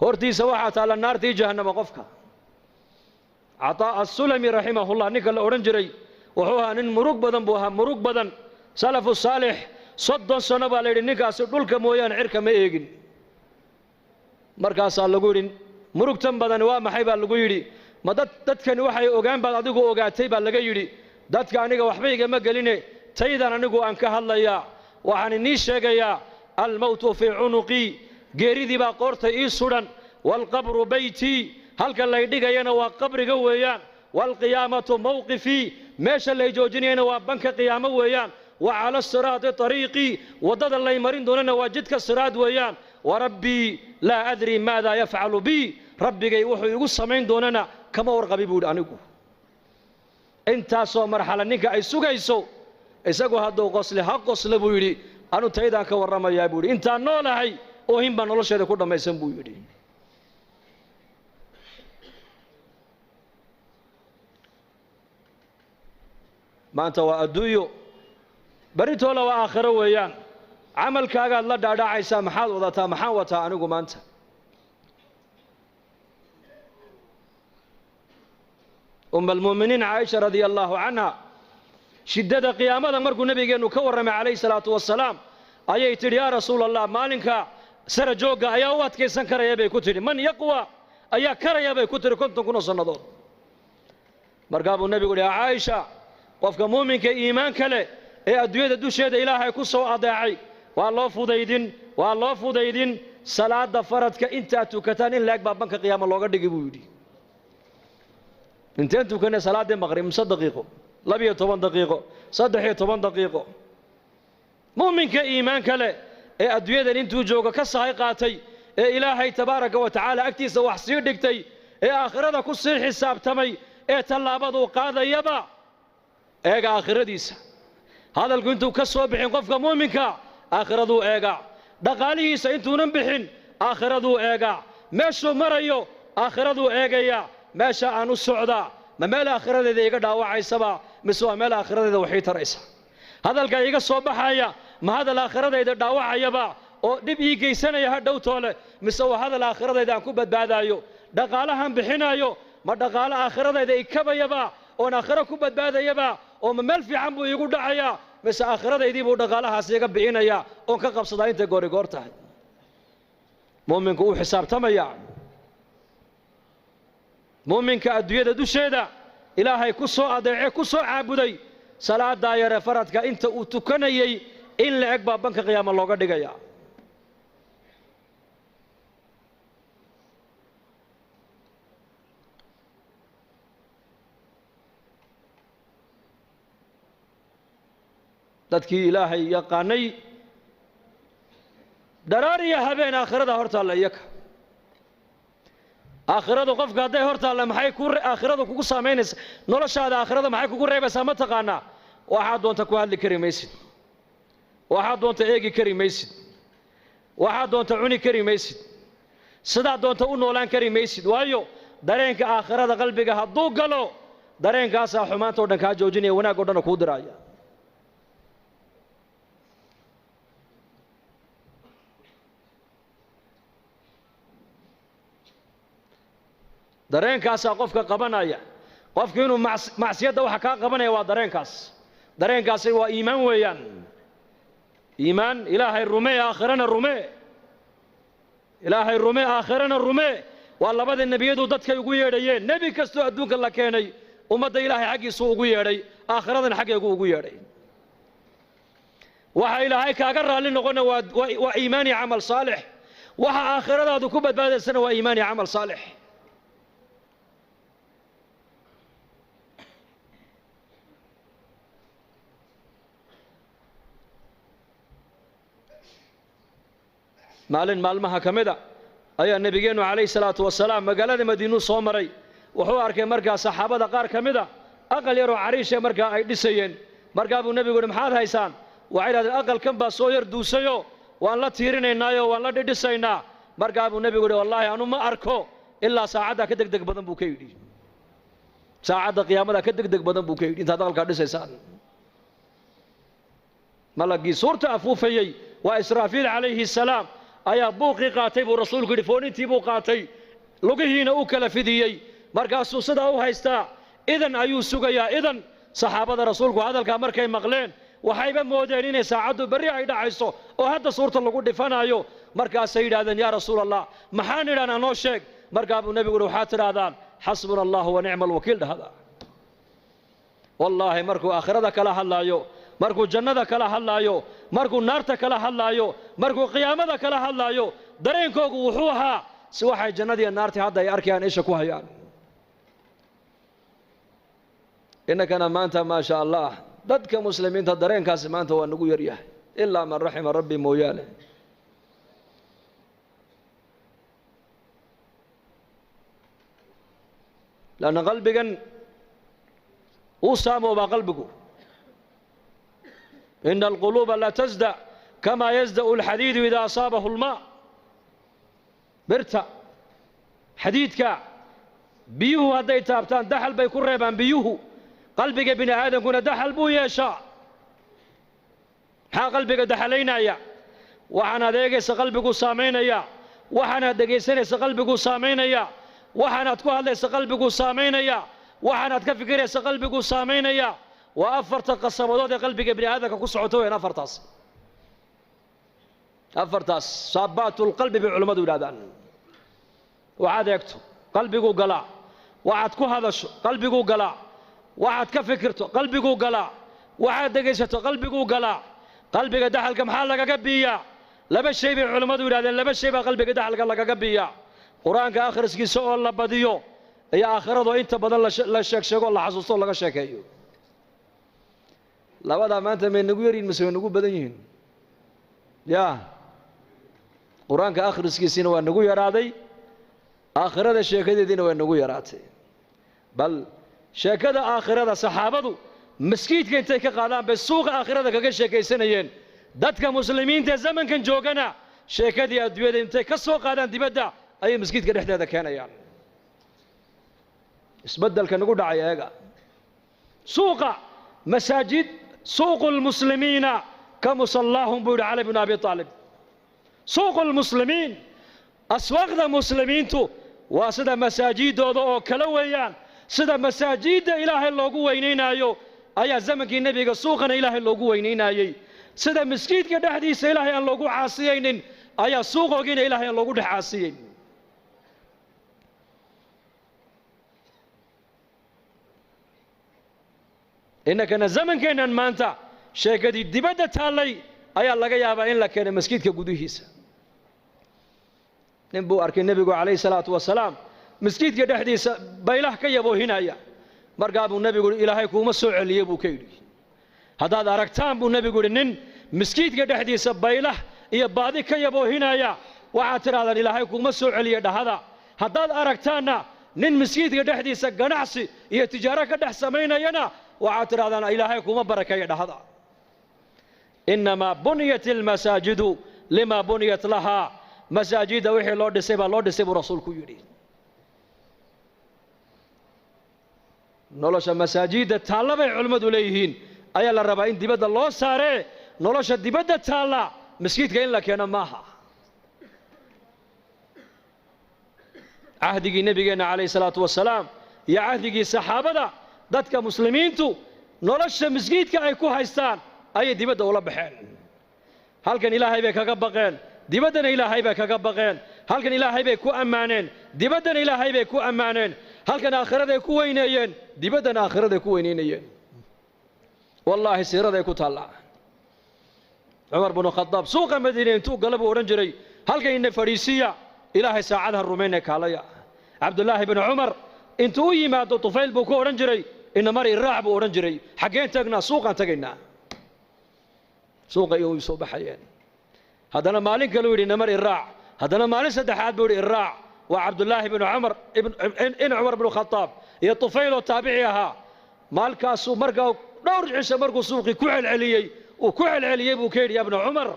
هورتي سواحة على النار تي جهنم قفك عطاء السلمي رحمه الله نكال أورنجري وحوها نن مروق بدن بوها مروق بدن سلف الصالح صدن سنة بالي نكاس دولك مويان عرك ما يجين مركز الله يقولين مروق تم بدن ومحيب الله يقولي ما دتكن وحي أوجان بعد أدوجو أوجاتي بالله يقولي دتك عنيك وحبيك ما قالينه تيدا عنيكو أنك هلا يا وعن النيش يا الموت في عنقي جريدي بقرت إيسودان والقبر بيتي هل كان لا يديك ينا وقبر جويان والقيامة موقفي ماشى اللي يجوجني أنا وبنك قيامة ويان وعلى الصراط طريقي وضد الله يمرين دوننا وجدك الصراط ويان وربي لا أدري ماذا يفعل بي ربي جاي وحي يقول سمعين دوننا كما ورقبي بود عنكو انت سو مرحلة نيكا ايسو ايساقو هادو قصلي حق قصلي بويري أنو تايدا كورما يا بويري انت نولا هاي اوهم بانولو شايدا كودا ما يسن بويري ما أنت وأدويو بريتو لو آخره ويان عمل كاغا الله دادا عيسى محاد وضاتا محاوتا عنوكو ما أنت أم المؤمنين عائشة رضي الله عنها شدة قيامة مركو نبي جنو كورم عليه الصلاة والسلام أيت يا رسول الله مالك سرجوجا أيوات كيسان كريا بيكوتري من يقوى أيا كريا بيكوتري كنتم كنا صندوق مرقابو النبي يقول يا عائشة قفك مؤمنك إيمانك له إيه أدوية دوشة إلهي كسو أضاعي والله فوديدين صلاة دفرتك أنت أتوكتان لك بابنك قيام الله قد يجيبودي أنت أتوكنا صلاة المغرب 6 دقيقة لبيه 8 دقيقة صدحيه 8 دقيقة مؤمنك إيمانك له إيه أدوية أنتو جوجا كسهاي قاتي إيه إلهي تبارك وتعالى أكتيس وحسير دكتي إيه آخرتك كسر حساب تمي إيه تلابض وقاذا يبا إيجا آخر ديسا هذا اللي كنتوا كسوا بحين قفك مؤمنك آخر ذو إيجا دقاليه سأنتوا نبحين آخر ذو إيجا ماشوا مريو آخر ذو إيجا ماشا عنو السعودة ما مال آخر ذي إيجا دعوة عيسبا مسوا مال آخر ذي وحيت رئيسا هذا اللي إيجا صباح حيا ما هذا الآخر ذي دعوة عيبا أو نبي يجي سنة يهدو طوله مسوا هذا الآخر ذي دعكو بدبعد أيو دقالهم بحين أيو ما دقال آخر ذي كبا يبا أو آخر كو بدبعد يبا oo meel fiican buu igu dhacaya mise aakhiradaydii buu dhaqaalahaas iga bixinaya oo ka qabsadaa inta goor tahay muuminku uu xisaabtamaya muuminka adduunyada dusheeda ilaahay ku soo adeecay ku soo caabuday salaada yare faradka inta uu tukanayay in la eg baa banka qiyaama looga dhigaya dadkii ilaahay yaqaanay daraariya habeen aakhirada hortaalla iyaka aakhiradu qofka hadday hortaalla maxay ku aakhiradu kugu saameynaysa noloshaada aakhirada maxay kugu reebaysaa ma taqaanaa waxaad doonta ku hadli kari maysid waxaad doonta eegi kari maysid waxaad doonta cuni kari maysid sidaad doonta u noolaan kari maysid waayo dareenka aakhirada qalbiga hadduu galo dareenkaasaa xumaantoo dhan kaa joojinaya wanaag oo dhan kuu diraya dareenkaasaa qofka qabanaya qofku inuu macsiyada waxa ka qabanaya waa dareenkaasi waa iimaan weeyaan iimaan ilaahay rumee aakhirana rumee ilaahay rumee aakhirana rumee waa labada nabiyadu dadkay ugu yeedhayeen nabi kasto adduunka la keenay ummadda ilaahay xaqiisu ugu yeedhay aakhiradana xaqeegu ugu yeedhay waxa ilaahay kaaga raali noqona waa iimaan iyo amal saalix waxa aakhiradaadu ku badbaadaysana waa iimaan iyo amal saalix maalin maalmaha kamida ayaa nabigeenu calayhi salaatu wasalaam magaalada madiinu soo maray wuxuu arkay markaa saxaabada qaar kamida aqal yar oo cariisha markaa ay dhisayeen markaa buu nabigu yiri maxaad haysaan waxay yiraahdeen aqalkan baa soo yar duusayo waan la tiirinaynaayo waan la dhidhisaynaa markaa buu nabigu yiri wallaahi anu ma arko ilaa saacada ka degdeg badan buu ka yidhi saacada qiyaamada ka degdeg badan buu ka yidhi intaad aqalka dhisaysaan malagii suurta afuufayay waa israafiil calayhi salaam ayaa buuqii qaatay buu rasuulku yidhi foonintii buu qaatay lugihiina u kala fidiyey markaasuu sidaa u haystaa idan ayuu sugayaa idan saxaabada rasuulku hadalkaa markay maqleen waxayba moodeen inay saacaddu berri ay dhacayso oo hadda suurta lagu dhifanayo markaasay yidhaahdeen yaa rasuul allah maxaan idhahnaa noo sheeg markaa buu nebigu yidhi waxaad tidhaahdaan xasbuna allahu wa nicma alwakiil dhahda wallaahi markuu aakhirada kala hadlaayo markuu jannada kala hadlaayo markuu naarta kala hadlaayo markuu qiyaamada kala hadlaayo dareenkoogu wuxuu ahaa si waxay jannadii naartii hadda ay arkayaan isha ku hayaan innakana maanta ma sha Allah dadka muslimiinta dareenkaasi maanta waa nagu yar yahay ilaa man raxima rabbi mooyaane لأن قلبك وسامو بقلبك إن القلوب لا تزدى كما يزدى الحديد إذا أصابه الماء برتا حديدك بيوه هدي تابتان دحل بيكون ريبان بيوه قلبك بن آدم كنا دحل بو يشاء ها قلبك دحلينا يا وحنا ديجس قلبك سامين يا وحنا ديجسنس قلبك سامين يا وحنا تكون هذا قلبك سامين يا وحنا تكفكر قلبك سامين يا وأفرت قصبات قلبك ابن هذا كسعتوين أفرتاس صابات القلب بعلماء ولادان وعاد يكتب قلبك قلع وعاد هذا قلبك قلع وعاد كفكرته قلبك قلع وعاد دقيسته قلبك قلع قلبك دحل كم حالك قبيا لبس شيء بعلماء ولادان لبس شيء بقلبك دحل قالك قبيا قرآن كآخر سكي سؤال الله بديو يا آخر ذو أنت بدل لا شك شك الله حسوس الله شك أيو لا بد ما أنت من نقولين مسوي نقول بدينين يا قرآن كآخر سكي سين ونقول يا رادي آخر هذا الشيء كذا دين ونقول يا راتي بل شيء كذا آخر هذا صحابته مسكيت كنت كقادم بالسوق آخر هذا كذا شيء كيسنين دتك مسلمين تزمن كن جوجنا شيء كذا أدوية أنت كسوق قادم تبدأ أي مسجد كده هذا كان يعني اسبدل كان نقول دعاية سوق مساجد سوق المسلمين كمصلاهم بود علي بن أبي طالب سوق المسلمين أسواق المسلمين تو وسد مساجد أو كلويان سد مساجد إله الله جوينينا يو أي زمن النبي سوقنا إله الله جوينينا يي سد مسجد كده حديث إله الله جو عاصيين أي سوق وجينا إله الله جو عاصيين إنك نزمن كنا ما أنت شيء كذي دبادة تالي أي الله جاي أبا إن لك مسجد كجوديهيس نبو أركن النبي عليه الصلاة والسلام مسجد كده حديث بيله كي يبو هنا يا مرقاب النبي يقول إلهي كوم السوء اللي يبو كيدي هذا أركتان بو النبي يقول إن مسجد كده حديث بيله يبادي كي يبو هنا يا وعتر هذا إلهي كوم السوء اللي يده هذا أركتانا نن مسجد كده حديث جناعسي هي تجارة كده سمينا ينا وعتر هذا إلهي كوم بركة يده هذا إنما بنيت المساجد لما بنيت لها مساجد وحي لورد سيب رسولك يريد nolosha masaajidda taalla bay culimmadu leeyihiin ayaa la rabaa in dibadda loo saaree nolosha dibadda taalla masjidka in la keeno maaha. cahdigii nebigeenna calayhi salaatu wasalaam iyo cahdigii saxaabada dadka muslimiintu nolosha masjidka ay ku haystaan ayay dibadda ula baxeen. halkan ilaahay bay kaga baqeen, dibaddana ilaahay bay kaga baqeen. halkan ilaahay bay ku ammaaneen, dibaddana ilaahay bay ku ammaaneen. halkan aakhiraday ku weyneeyeen, dibaddana aakhiraday ku weyneynayeen. wallaahi siiraday ku taallaa. cumar binu khadaab suuqa madiine intuu gala buu odhan jiray halkan ina fadhiisiya ilaahay saacadaha rumaynee kaalaya. cabdullaahi binu cumar intuu u yimaado tufayl buu ku odhan jiray ina mar iraac buu odhan jiray xaggeen tagnaa suuqaan tagaynaa. suuqa iyu soo baxayeen. haddana maalin kale uu yidhi ina mar iraac. haddana maalin saddexaad buu yidhi iraac. waa cabdullaahi binu cumar in cumar binu khadaab iyo tufayl oo taabici ahaa. maalkaasuu markaa dhowr cisho markuu suuqii ku celceliyey uu ku celceliyey buu ka yidhi yaa bnu cumar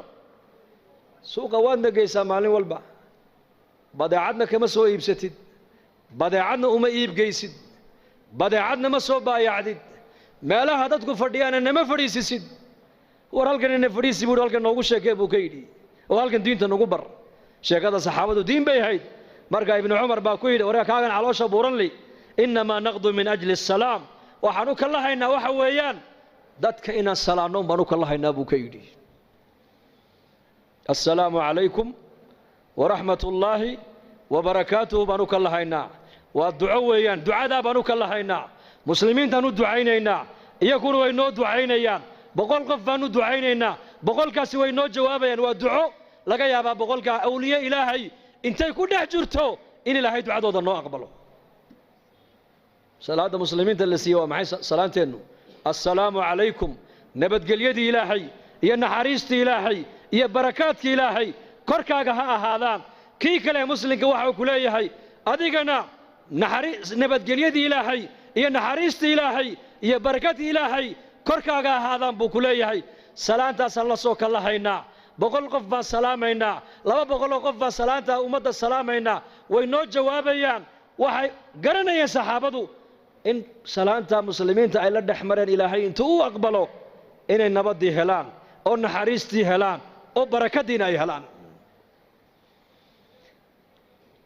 suuqa waadna geysaa maalin walba, badeecadna kama soo iibsatid, badeecadna uma iibgeysid, badeecadna ma soo baayacdid, meelaha dadku fadhiyaana nama fadhiisisid. war halkan ina fadhiisi buu halkan noogu sheekee buu ka yidhi oo halkan diinta nagu bar. sheekada saxaabadu diin bay ahayd. markaa ibnu cumar baa ku yidhi waryaa kaagan caloosha buuran li innamaa naqdu min ajli asalaam. waxaan u kala haynaa waxa weeyaan dadka inaan salaanno baan u kala haynaa buu ka yidhi. assalaamu calaykum waraxmat ullaahi wabarakaatuhu baan u kala haynaa. waa duco weeyaan, ducadaa baan u kala haynaa. muslimiintaan u ducaynaynaa, iyaguna way noo ducaynayaan. 100 qof baan u ducaynaynaa, 100kaasi way noo jawaabayaan. waa duco laga yaabaa 100kaa awliye ilaahay intay ku dhex jirto in ilaahay ducadooda noo aqbalo. salaada muslimiinta la siiye waa maxay salaanteennu? assalaamu calaykum, nabadgelyadii ilaahay iyo naxariistii ilaahay iyo barakaadkii ilaahay korkaaga ha ahaadaan. kii kale muslimka waxa uu ku leeyahay adigana nabadgelyadii ilaahay iyo naxariistii ilaahay iyo barakaadkii ilaahay korkaaga ahaadaan buu ku leeyahay. salaantaasaan la soo kala haynaa. 100 qof baan salaamaynaa, 200 qof baan salaanta ummadda salaamaynaa. way noo jawaabayaan. waxay garanayeen saxaabadu in salaanta muslimiinta ay la dhex mareen ilaahay intuu u aqbalo inay nabaddii helaan oo naxariistii helaan oo barakadiina ay helaan.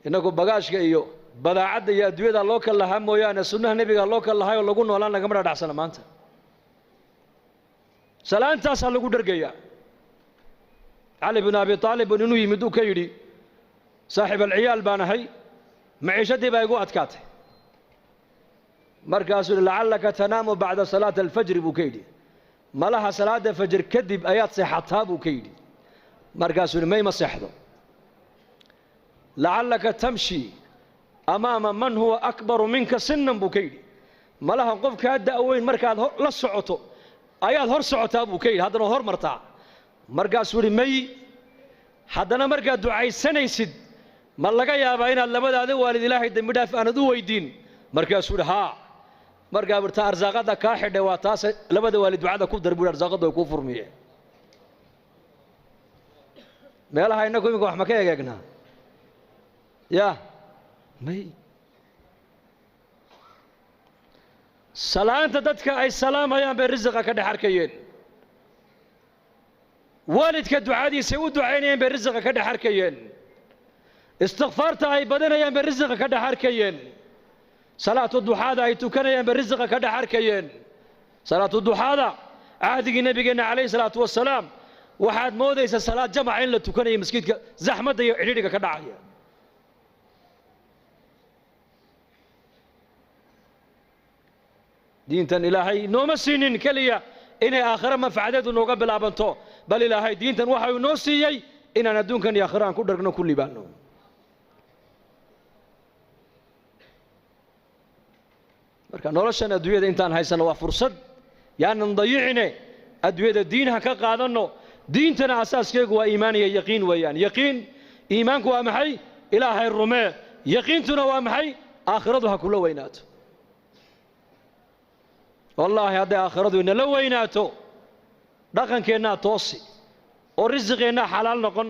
innagu bagaashka iyo badaacadda iyo adduunyada loo kala lahaa mooyaane sunnaha nebiga loo kala lahay oo lagu noolaan lagama dhadhacsana maanta. salaantaasaa lagu dhergayaa. cali bin abi aalib inuu yimid uu ka yidhi saaxib alciyaal baan ahay, maciishadii baa igu adkaatay. markaasuu yidhi lacallaka tanaamu bacda salaati alfajri buu ka yidhi, malaha salaada fajr kadib ayaad seexataa buu ka yidhi. markaasuu yidhi mayma seexdo. lacallaka tamshi amaama man huwa akbaru minka sinnan buu ka yidhi, malaha qofkaa da'weyn markaad la socoto ayaad hor socotaa buu ka yidhi, haddana hor martaa. markaasuu yidhi may, haddana markaad ducaysanaysid ma laga yaabaa inaad labadaada waalid ilaahay dembi dhaaf aanad u weydiin? markaasuu yidhi haa. markaa birta arsaaqada kaa xidhay waa taas, labada waalid ducada ku dar buu yidhi arsaaqadu way kuu furmiyeen. meelaha innagu iminka wax ma ka egeegnaa? yaa may. salaanta dadka ay salaamayaan bay risiqa ka dhex arkayeen. waalidka ducadiisa u ducaynayeen bay risiqa ka dhex arkayeen. istikfaarta ay badanayaan bay risiqa ka dhex arkayeen. salaatu duxaada ay tukanayaan bay risiqa ka dhex arkayeen. salaatu duxaada cahdigii nabigeenna calayhi salaatu wasalaam waxaad moodaysaa salaad jamaca in la tukanayo masjidka zaxmadda iyo cidhiidhiga ka dhacaya. diintan ilaahay nooma siinin keliya inay aakhiro manfacadeedu nooga bilaabanto, bal ilaahay diintan waxa uu noo siiyey inaan adduunkan iyo aakhiro aan ku dhargno ku libaanno. marka noloshan adduunyada intaan haysano waa fursad, yaanan dayicine adduunyada diinaha ka qaadanno. diintana asaaskeegu waa iimaan iyo yaqiin weeyaan. yaqiin, iimaanku waa maxay? ilaahay rumee. yaqiintuna waa maxay? aakhiradu ha kula weynaato. wallaahi hadday aakhiradu inala weynaato dhaqankeennaa toosi oo risiqeennaa xalaal noqon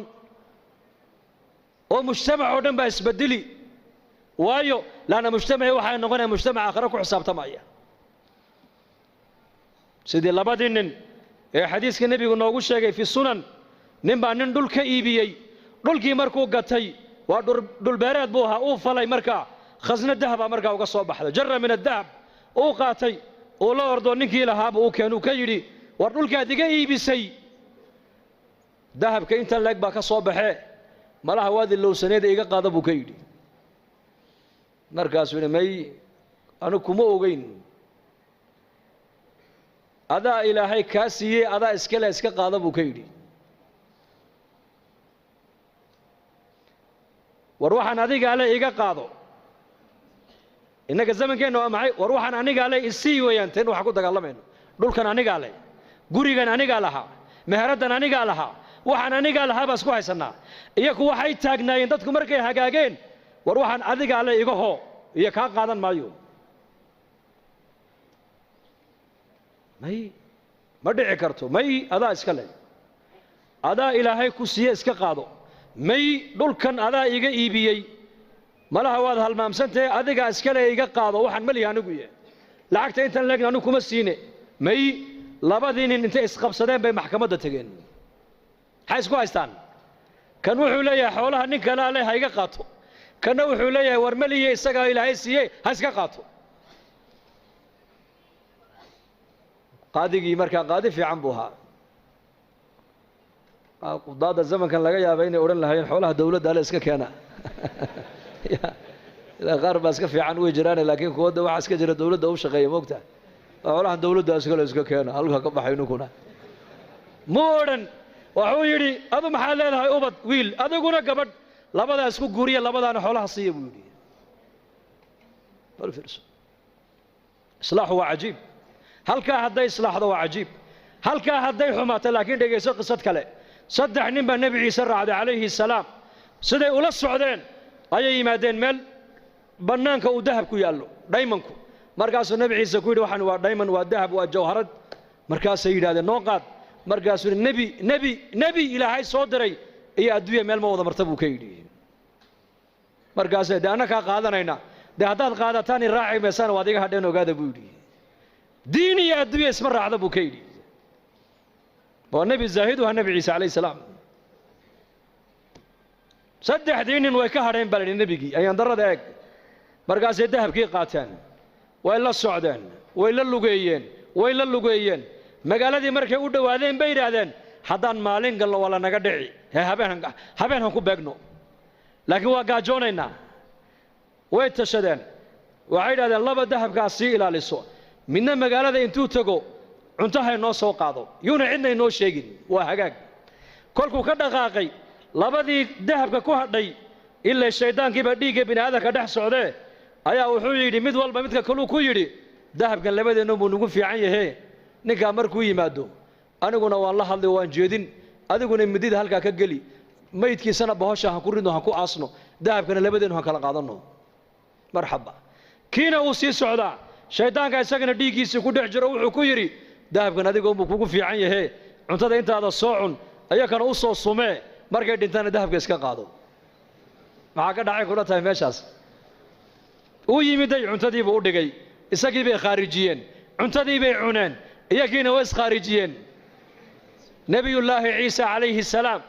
oo mujtamac oo dhan baa isbedeli. waayo laanna mujtamacii waxay noqonaya mujtamac aakhiro ku xisaabtamaya. sidii labadii nin ee xadiiska nebigu noogu sheegay fi sunan nin baa nin dhul ka iibiyey dhulkii markuu gatay waa dhulbeereed buu ahaa uu falay markaa khasna dahaba markaa uga soo baxday jarra min adahab uu qaatay uu la ordo ninkii lahaaba uu keenuu ka yidhi war dhulkaad iga iibisay dahabka intan leeg baa ka soo baxee malaha waadi lowsaneeda iga qaada buu ka yidhi markaasuu yidhi may anu kuma ogeyn adaa ilaahay kaa siiyey adaa iskale iska qaada buu ka yidhi war waxaan adigaa le iga qaado innaga zamankeenna waa maxay war waxaan anigaa le isii weeyaan teen waxaan ku dagaalamayno dhulkan anigaa le gurigan anigaa lahaa meheraddan anigaa lahaa waxaan anigaa lahaa baa isku haysannaa iyaku waxay taagnaayeen dadku markay hagaageen war waxaan adigaa le iga hoo iyo kaa qaadan maayo may ma dhici karto may adaa iska le adaa ilaahay ku siiye iska qaado may dhulkan adaa iga iibiyey malaha waad halmaamsantahe adigaa iskale iga qaado waxaan malihi anigu yahay lacagta intan leegna anigu kuma siine may labadii nin intay isqabsadeen bay maxkamadda tegeen maxay isku haystaan kan wuxuu leeyahay xoolaha nin kale ale ha iga qaato kanna wuxuu leeyahay war maliye isagaa ilaahay siiye ha iska qaato qaadigii markaa qaadi fiican buu ahaa qudaada zamankan laga yaabay inay odhan lahaayeen xoolaha dawladda ale iska keena ilaa qaar baa iska fiican way jiraan laakiin kuwa waxa iska jira dawladda u shaqeeya moogta xoolaha dawladda iskale iska keena halka ka baxay ninkuna ma odhan wuxuu yidhi adu maxaad leedahay ubad wiil adiguna gabadh labadaa isku guuriya labadaana xoolaha siiya buu yidhi islaaxu waa cajiib halkaa hadday islaaxdo waa cajiib halkaa hadday xumaato laakiin dhegayso qisad kale saddex nin baa nebi ciise raacday calayhi salaam siday ula socdeen ayay yimaadeen meel bannaanka uu dahab ku yaallo dhaymanku markaasuu nebi ciise ku yidhi waxaan waa dhayman waa dahab waa jawharad markaasay yidhahdeen noo qaad markaasuu yidhi nebi ilaahay soo diray iyo adduunya meel ma wada marta buu ka yidhi markaasay dee anna kaa qaadanayna dee haddaad qaadataan i raaci maysana waad iga hadheen ogaada buu yidhi diin iyo adduunya isma raacda buu ka yidhi waa nebi zaahid waa nebi ciise calayhi salaam saddexdii nin way ka hadheen baa la yidhi nebigii ayaan darrada eeg markaasay dahabkii qaateen way la socdeen way la lugeeyeen magaaladii markay u dhowaadeen bay yidhaahdeen haddaan maalin galno waa la naga dhici habeen han ku beegno laakiin waa gaajoonaynaa way tashadeen waxay yidhahdeen laba dahabkaas sii ilaaliso midna magaalada intuu tego cuntahay noo soo qaado yuuna cidna inoo sheegin waa hagaag kolkuu ka dhaqaaqay labadii dahabka ku hadhay ilaa shaydaankiiba dhiigga bini aadamka dhex socdee ayaa wuxuu yidhi mid walba midka kaluu ku yidhi dahabkan labadeennu buu nagu fiican yahe ninkaa markuu yimaado aniguna waan la hadlay waan jeedin adiguna midida halkaa ka geli maydkiisana bahosha han ku ridno han ku aasno dahabkana labadeennu han kala qaadanno marxaba kiina uu sii socdaa shaydaanka isagana dhiiggiisii ku dhex jiro wuxuu ku yidhi dahabkan adigoonbuu kugu fiican yahe cuntada intaada soo cun ayakana u soo sumee markay dhintaana dahabka iska qaado maxaa ka dhacay kula tahay meeshaas uu yimiday cuntadiibuu u dhigay isagii bay khaarijiyeen cuntadii bay cuneen iyagiina way iskhaarijiyeen nebiyullaahi ciise calayhi salaam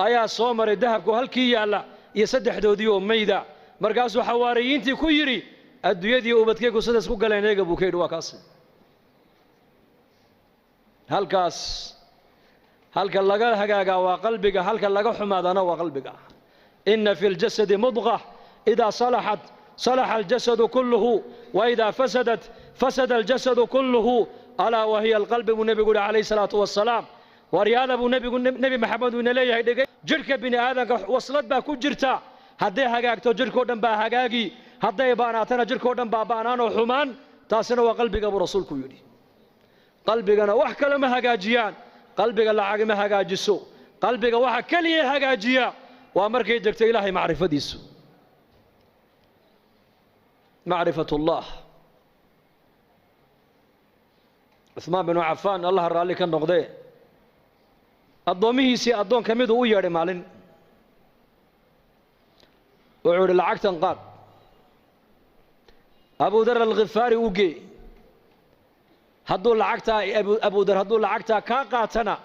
ayaa soo maray dahabku halkii yaalla iyo saddexdoodii oo mayda markaasuu xawaariyiintii ku yidhi adduunyadii ubadkaygu sidaas ku galeen eega buu ka yidhi waa kaas halkaas halka laga hagaagaa waa qalbiga halka laga xumaadana waa qalbiga inna fi ljasadi mudqa idaa salaxat salaxa aljasadu kulluhu wa idaa fasadat fasada aljasadu kulluhu alaa wahiya alqalbi buu nebigu yidhi calayhi salaatu wassalaam waryaada buu nebi maxamed uu ina leeyahay dhegay jidhka bini aadamka waslad baa ku jirta hadday hagaagto jidhkao dhan baa hagaagi hadday baanaatana jidhkao dhan baa baanaanoo xumaan taasina waa qalbiga buu rasuulku yidhi qalbigana wax kale ma hagaajiyaan qalbiga lacag ma hagaajiso qalbiga waxa kaliya hagaajiya waa markay degto ilaahay macrifadiisu macrifatullah Uthman bin Affan Allah raalli ka noqday addoomihiisii addoon ka mid u yeedhay maalin wuxuu yidhi lacagtan qaad Abu Dar al-Ghifaari u gee hadduu lacagtaa abudar hadduu lacagtaa kaa qaatana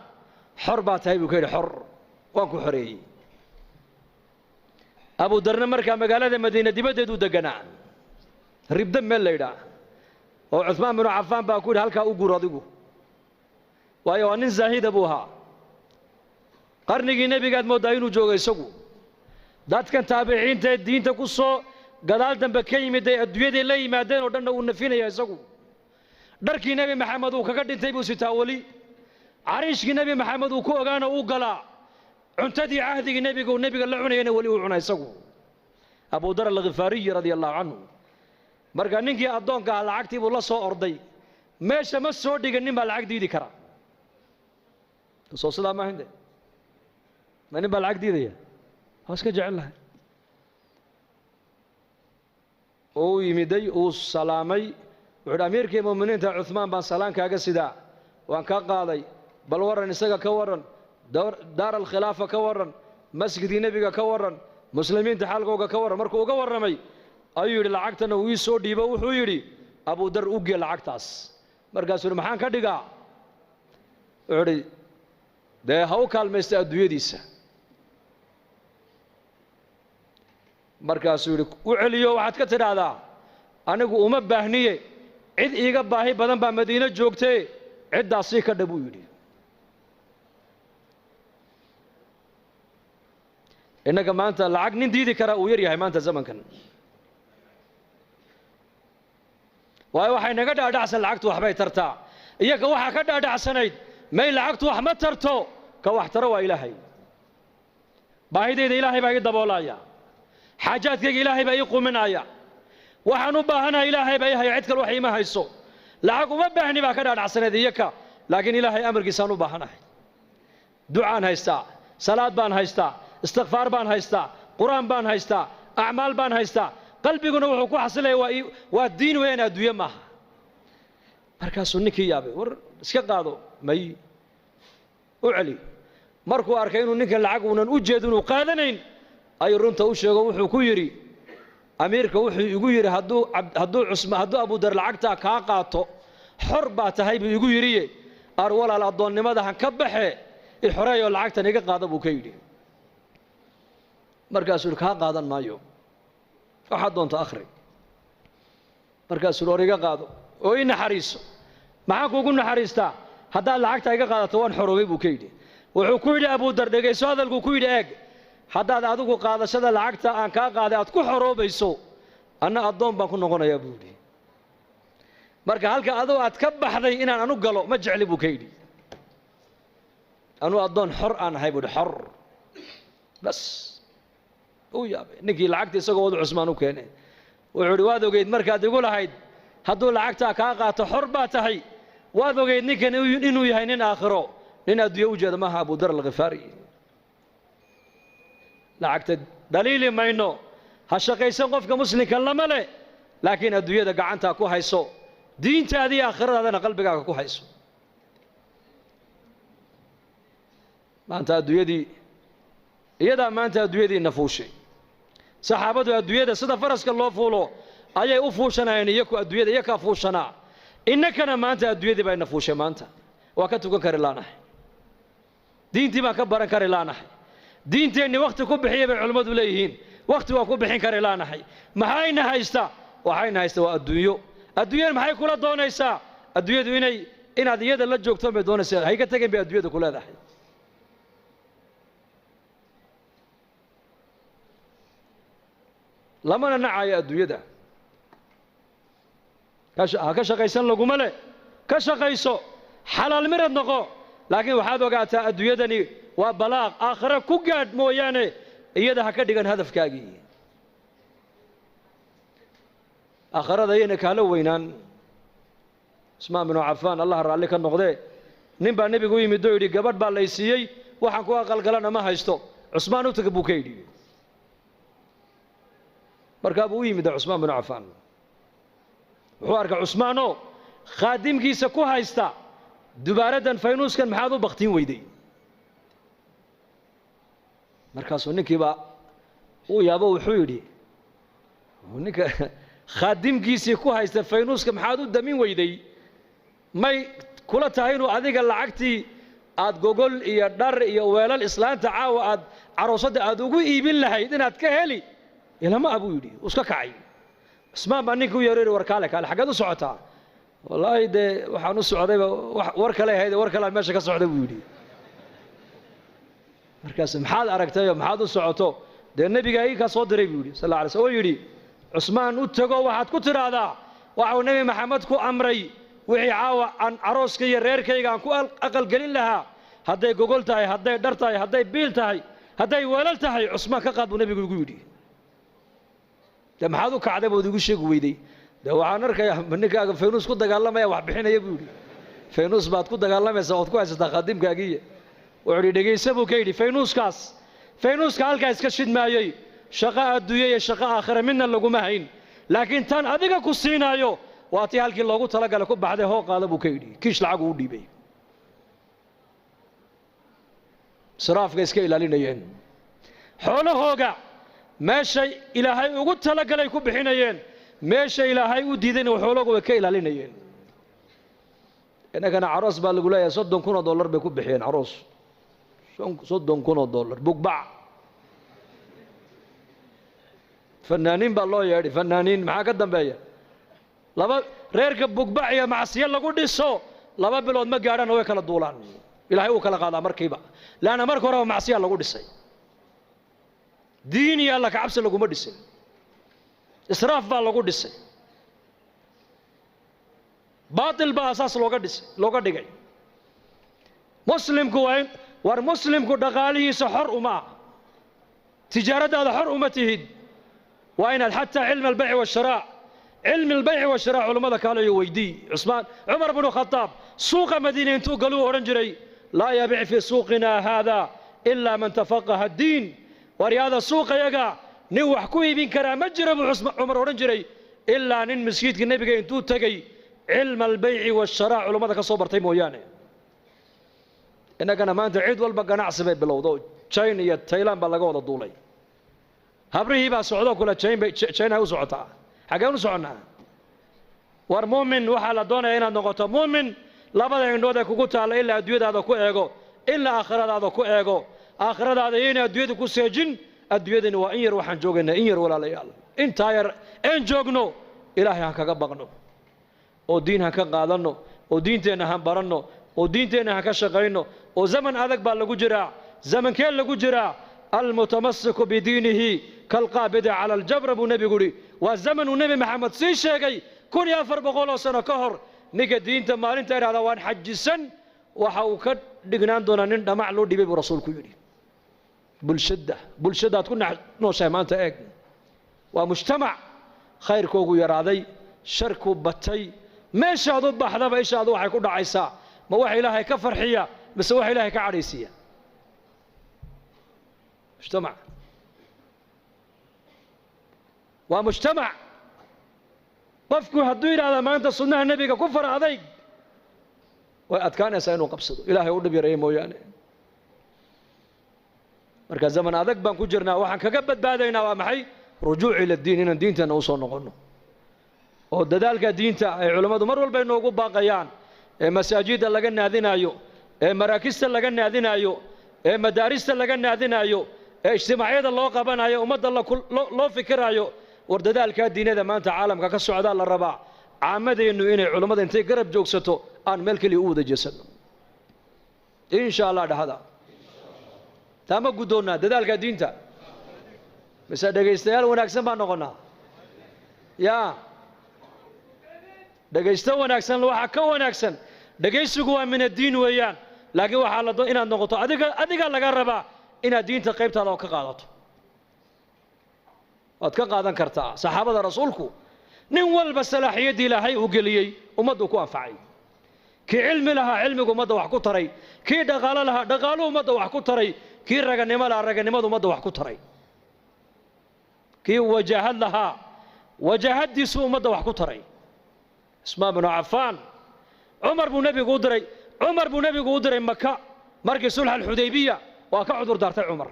xor baa tahay buu ka yidhi xor waan ku xoreeyey abudarna markaa magaalada madiina dibaddeedu deganaa ribda meel la yidhaah oo cuثmaan binu cafaan baa ku yidhi halkaa u guur adigu waayo waa nin zaahida buu ahaa qarnigii nebigaad mooddaa inuu joogo isagu dadkan taabiciinta ee diinta ku soo gadaal dambe ka yimid ay adduunyadii la yimaadeen oo dhanna uu nafinaya isagu dharkii nebi maxamed uu kaga dhintay buu sitaa weli cariishkii nebi maxamed uu ku ogaana uu galaa cuntadii cahdigii nebiga la cunayana weli uu cuna isagu abudar alkhifaariyi radia allahu canhu marka ninkii addoonka ah lacagtii buu la soo orday meesha ma soo dhigan nin baa lacag diidi kara soo sidaa maahinde ma nin baa lacag diidaya waa iska jecel lahay uu yimiday uu salaamay wuxuu dhi amiirkii mu'miniinta cuثmaan baan salaan kaaga sidaa waan ka qaaday bal warran isaga ka warran daar alkhilaafa ka warran masjidkii nebiga ka warran muslimiinta xaalkooga ka warran markuu uga warramay ayuu yidhi lacagtana uu ii soo dhiibo wuxuu yidhi abudar u gee lacagtaas markaasuu yidhi maxaan ka dhigaa wuxuu idhi dee ha u kaalmaysta adduunyadiisa markaasuu yidhi u celiyo waxaad ka tidhaahdaa anigu uma baahniye cid iiga baahi badan baa madiino joogtee ciddaas sii ka dha buu yidhi innaga maanta lacag nin diidi karaa uu yar yahay maanta zamankan waayo waxay naga dhaadhacsan lacagtu waxbay tartaa iyaga waxaa ka dhaadhacsanayd may lacagtu wax ma tarto ka wax taro waa ilaahay baahidayda ilaahay baa ii daboolaya xaajaadkayga ilaahay baa ii quminaya waxaan u baahanahay ilaahay baa ii haya cid kale wax iima hayso lacag uma baahni baa ka dhaadhacsanayd iyaka laakiin ilaahay amarkiisaan u baahanahay ducaan haystaa salaad baan haystaa istikfaar baan haystaa qur'aan baan haystaa acmaal baan haystaa qalbiguna wuxuu ku xasilaya waa diin weyn adduunye maaha markaasuu ninkii yaabay war iska qaado may u celi markuu arkay inuu ninkan lacag uunan u jeedin uu qaadanayn ayuu runta u sheego wuxuu ku yidhi amiirka wuxuu igu yidhi hadduu abudar lacagtaa kaa qaato xor baa tahay buu igu yidhiye ar walaal addoonnimada han ka baxe i xoreeyoo lacagtan iga qaada buu ka yidhi markaasuu yidhi kaa qaadan maayo waxaad doonto akhri markaasuu yidhi or iga qaado oo ii naxariiso maxaan kuugu naxariistaa haddaad lacagtaa iga qaadato waan xoroobay buu ka yidhi wuxuu ku yidhi abudar dhegayso hadalkuu ku yidhi eeg haddaad adigu qaadashada lacagta aan kaa qaaday aad ku xoroobayso anna addoon baan ku noqonayaa buu yidhi marka halka adoo aad ka baxday inaan anu galo ma jecli buu ka yidhi anuu addoon xor aan ahay buu yidhi xor bas uu yaabay ninkii lacagta isagoo wadu cusmaan u keenay wuxuu yidhi waad ogeyd markaad igu lahayd hadduu lacagtaa kaa qaato xor baa tahay waad ogeyd ninkan inuu yahay nin aakhiro nin adduunye u jeeda maaha abudar alkhifaari lacagta dhaliili mayno ha shaqaysan qofka muslimka lama leh laakiin adduunyada gacantaa ku hayso diintaada iyo aakhiradaadana qalbigaaga ku hayso maanta adduunyadii iyadaa maanta adduunyadii nafuushay saxaabadu adduunyada sida faraska loo fuulo ayay u fuushanayeen iyaku adduunyada iyakaa fuushanaa innakana maanta adduunyadii bay nafuushay maanta waa ka tukan kari laanahay diintii baan ka baran kari laanahay diinteenni wakhti ku bixiya bay culimmadu leeyihiin wakhti waa ku bixin kari laanahay maxayna haysta waxayna haysta waa adduunyo adduunyada maxay kula doonaysaa adduunyadu inaad iyada la joogtoon bay doonaysaa hay ka tageen bay adduunyada ku leedahay lamana nacayo adduunyada ha ka shaqaysan laguma leh ka shaqayso xalaal mirad noqo laakiin waxaad ogaataa adduunyadani waa balaaq aakhire ku gaadh mooyaane iyada ha ka dhigan hadafkaagii aakhirada ayayna kaala weynaan cusmaan binu cafaan allah raalli ka noqdee nin baa nebigu u yimid oo yidhi gabadh baa lay siiyey waxaan ku aqalgalana ma haysto cusmaan u taga buu ka yidhi markaa buu u yimid cusmaan binu cafaan wuxuu arkay cusmaanoo khaadimkiisa ku haysta dubaaradan faynuuskan maxaad u baktiin weyday markaasuu ninkiiba uu yaabo wuxuu yidhi ninka khaadimkiisii ku haysta faynuuska maxaad u damin weyday may kula tahay inuu adiga lacagtii aad gogol iyo dhar iyo weelal islaanta caawa aad caroosada aad ugu iibin lahayd inaad ka heli ilama abuu yidhi iska kacay Usmaan baa ninka u yeeray war kaale xageed u socotaa wallaahi de waxaan u socdayba war kale ahayd war kale meesha ka socday buu yidhi markaas maxaad aragtay maxaad u socoto de nabiga ay ka soo diray buu yidhi sallallahu alayhi wasallam yidhi Usmaan u tago waxaad ku tiraahdaa waxa uu nabi maxamed ku amray wixii caawa aan arooska iyo reerkayga aan ku aqal galin lahaa hadday gogol tahay hadday dhar tahay hadday biil tahay hadday weelal tahay Usmaan ka qaad buu nabigu ugu yidhi de maxaad u kacday buu igu sheeg weyday de waxaan arkayaa ninkaaga Faynuus ku dagaalamaya wax bixinaya buu yidhi Faynuus baad ku dagaalamaysaa ood ku haysataa khadimkaagiiya wuxuu yidhi dhegaysa buu ka yidhi Faynuuska halkaa iska shidmaayay shaqo adduunye iyo shaqo aakhira midna laguma hayn laakiin tan adiga ku siinaayo waa tii halkii loogu talagalay ku baxday hoo qaada buu ka yidhi kiish lacag u dhiibay israafka iska ilaalinayeen xoolahooga meeshay ilaahay ugu talagalay ku bixinayeen meesha ilaahay u diidayna xoolahooga way ka ilaalinayeen inagana caroos baa lagu leeyahay $30,000 bay ku bixiyeen caroos $30,000 bugbac fanaaniin baa loo yeedhay fanaaniin maxaa ka dambeeya laba reerka bugbac iyo macsiyo lagu dhiso 2 bilood ma gaadhaan way kala duulaan ilaahay uu kala qaadaa markiiba laana marka hore macsiyo lagu dhisay diin iyo alla ka cabsi laguma dhisay israaf baa lagu dhisay baatil baa asaas looga dhigay muslimku war muslimku dhaqaalihiisa xor uma tijaaradaada xor uma tihid waa inaad xataa cilmi albayc washiraa علم البيع والشراء علماء قالوا يويدي عمر بن الخطاب سوق مدينة انتو قالوا أورنجري لا يبيع في سوقنا هذا إلا من تفقه الدين ورياض السوق يقع نوح كوي بين كرام مجرب عمر أورنجري إلا نن مسجد النبي انتو تقي علم البيع والشراء علماء كصوبر تيموياني إنك أنا ما أنت عيد والبقى نعصب بالوضوء تشاين تايلاند بلغوا الدولي هبريه بقى سعودة كلها تشاين هاو سعودة حاجة سعنا war muumin waxa la doonayaa inaad noqoto muumin labada indhood ee kugu taala ilaa adduunyadaada ku eego ilaa aakhiradaada ku eego aakhiradaada inay adduunyada ku seejin adduunyadani waa in yar waxaan joogaynaa in yar walaalayaal inta yar aan joogno ilaahay aan kaga baqno oo diin aan ka qaadano oo diinteena aan baranno oo diinteena aan ka shaqeyno oo zaman adag baa lagu jiraa zamankeen lagu jiraa المتمسك بدينه كالقابض على الجبر ابو نبي قولي والزمن النبي محمد سي شيغي كون يا فربقول سنه كهر نيجا دينتا مالنتا يرادا وان حجسن waxa uu ka dhignaan doona nin dhamac loo dhibay buu rasuulku yiri bulshada ku nooshay maanta eeg waa mujtamac khayrkoogu yaraaday sharku batay meeshaadu baxdaba ishaadu waxay ku dhacaysaa ma wax ilaahay ka farxiya mise wax ilaahay ka cadhaysiya مجتمع ومجتمع قفكو هدوير هذا ما أنت صنع النبي كفر هذيك وأتكان يسألون قبصده إلهي يقول نبي رأيه مويانه مركز زمن هذاك بانكو جرنا وحن كقبت بعدين ومحي رجوع إلى الدين إن الدين تنوصل نقولنا ودذلك الدين تاع علماء مروا بينه وقب باقيان مساجد اللي قلنا هذين أيو مراكز اللي قلنا هذين أيو مدارس اللي قلنا هذين أيو اجتماعية الله قبنا يا أمد الله كل لو فكر يا ورد ذلك الدين هذا ما أنت عالم كالسعودة للربع عامة إنه إنه علماء أنت قرب جوكسته أن ملك اليهود جسد إن شاء الله هذا تام قدونا ذلك الدين تا بس دقيستيال وناكسن بانغنا يا دقيستو وناكسن لو حكوا وناكسن دقيستو من الدين ويان لكن وحالة إن النقطة أديك لقى الربع إن الدين تقيبت هذا وكقالته وتكقادن كرتا صحابة رسولكم نول بسلاحية دي لهي وقليي ومدوكو أنفعي كي علم لها علمك ومدو وحكو تري كي دغال لها دغالو ومدو وحكو تري كي رغنما لها رغنما ومدو وحكو تري كي وجاهد لها وجاهد دي سوء ومدو وحكو تري اسماء بن عفان عمر بن نبي قدري مكة مركز صلح الحديبية وكا عذر دارت عمر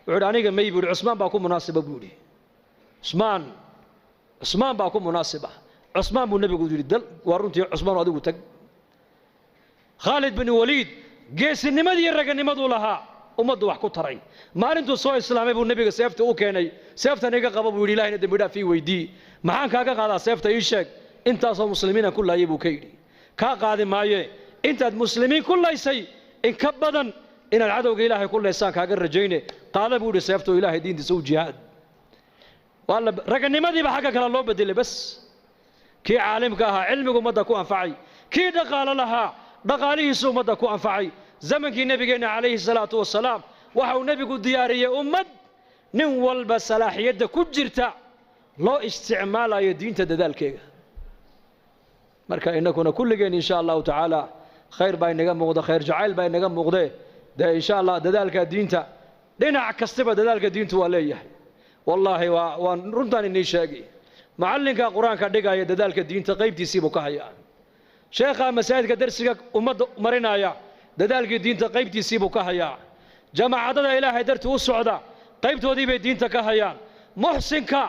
وعد انيغا ما يبي عثمان باكو مناسبه بودي عثمان باكو مناسبه عثمان بن النبي قدري دل ورنتي عثمان ادو تق khaalid bin waliid geesinimadii raganimaduu lahaa ummaddu wax ku taray maalintuu soo islaamay buu nebiga seefta u keenay seeftan iga qaba buu yidhi ilaahayna dembi dhaaf ii weydii maxaan kaaga qaadaa seefta ii sheeg intaasoo muslimiina ku laayay buu ka yidhi kaa qaadi maaye intaad muslimiin ku laysay in ka badan inaad cadowga ilaahay ku laysaan kaaga rajayne qaada buu yidhi seefta oo ilaahay diintiisa u jihaad raganimadiiba xagga kale loo bedelay bas kii caalimka ahaa cilmigu ummadda ku anfacay kii dhaqaalo lahaa dhaqaalihiisu ummadda ku anfacay zamankii nebigeenna calayhi salaatu wasalaam waxa uu nebigu diyaariyey ummad nin walba salaaxiyadda ku jirta loo isticmaalayo diinta dadaalkeega marka innakuna kulligeen insha allahu tacaala khayr baa inaga muuqda khayr jacayl baa inaga muuqdee dee insha allah dadaalka diinta dhinac kastaba dadaalka diintu waa leeyahay wallaahi waan runtaan inii sheegi macallinka qur-aanka dhigaya dadaalka diinta qaybtiisiibuu ka hayaa sheekha masaajidka darsiga ummadda marinaya dadaalkii diinta qaybtiisiibuu ka hayaa jamaacadada ilaahay dartii u socda qaybtoodii bay diinta ka hayaan muxsinka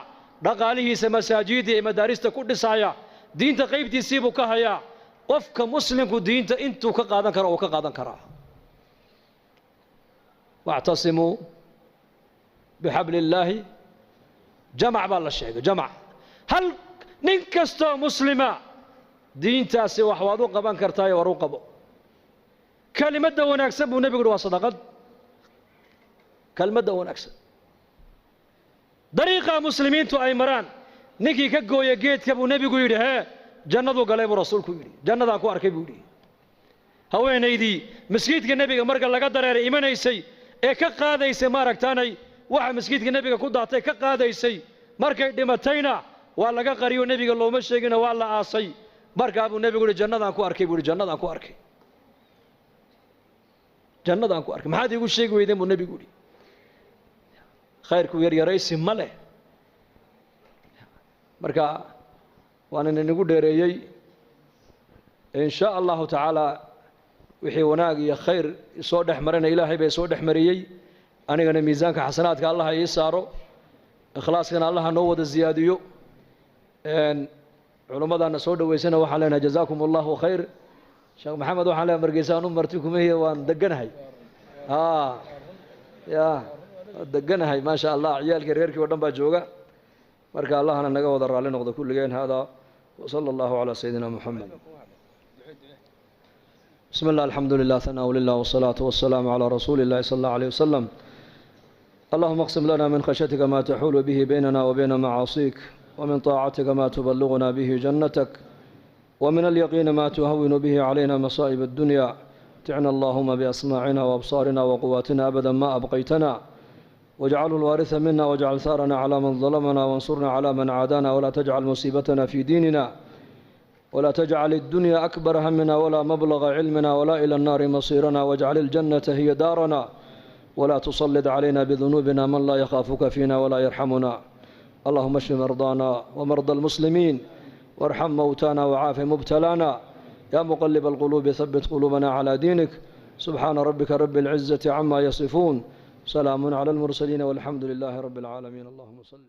dhaqaalihiisa masaajidda iyo madaarista ku dhisaya diinta qaybtiisiibuu ka hayaa qofka muslimku diinta intuu ka qaadan karo uu ka qaadan karaa wactasimuu bixabli illaahi jamac baa la sheegay jamac hal nin kastoo muslima diintaasi wax waad u qaban kartaayo war u qabo kelimadda wanaagsan buu nebigu yidhi waa sadaqad kelimadda wanaagsan dariiqa muslimiintu ay maraan ninkii ka gooya geedka buu nebigu yidhi hee jannaduu galay buu rasuulku yidhi jannadaan ku arkay buu yidhi haweenaydii masjidka nebiga marka laga dareeray imanaysay ee ka qaadaysay maaragtaanay waxa masjidka nebiga ku daatay ka qaadaysay markay dhimatayna waa laga qariyo nebiga looma sheegina waa la aasay markaa buu nebigu yidhi jannadaan ku arkay buu yidhi jannadaan ku arkay jannadaan ku arkay maxaad iigu sheegi weydeen buu nebigu yidhi khayrku yaryaraysi ma leh marka waan inagu dheereeyey in sha allahu tacaala wixii wanaag iyo khayr soo dhex marina ilaahay bay soo dhex mariyey anigana miisaanka xasanaadka allah ii saaro ikhlaaskana allah noo wada ziyaadiyo culimmadana soo dhaweysana waxaan leenahay jazaakum allahu khayr sheekh maxamed waxaan leenahay margeysaan u marti kumihiya waan deganahay ya deganahay ma sha allah ciyaalkii reerkii oo dhan baa jooga marka allahna naga wada raalli noqdo kulligeen hada وصلى الله على سيدنا محمد بسم الله الحمد لله ثناء لله والصلاة والسلام على رسول الله صلى الله عليه وسلم اللهم اقسم لنا من خشيتك ما تحول به بيننا وبين معاصيك ومن طاعتك ما تبلغنا به جنتك ومن اليقين ما تهون به علينا مصائب الدنيا متعنا اللهم بأسماعنا وأبصارنا وقواتنا أبدا ما أبقيتنا واجعله الوارث منا واجعل ثارنا على من ظلمنا وانصرنا على من عادانا ولا تجعل مصيبتنا في ديننا ولا تجعل الدنيا أكبر همنا ولا مبلغ علمنا ولا إلى النار مصيرنا واجعل الجنة هي دارنا ولا تسلط علينا بذنوبنا من لا يخافك فينا ولا يرحمنا اللهم اشف مرضانا ومرضى المسلمين وارحم موتانا وعاف مبتلانا يا مقلب القلوب ثبت قلوبنا على دينك سبحان ربك رب العزة عما يصفون سلام على المرسلين والحمد لله رب العالمين اللهم صل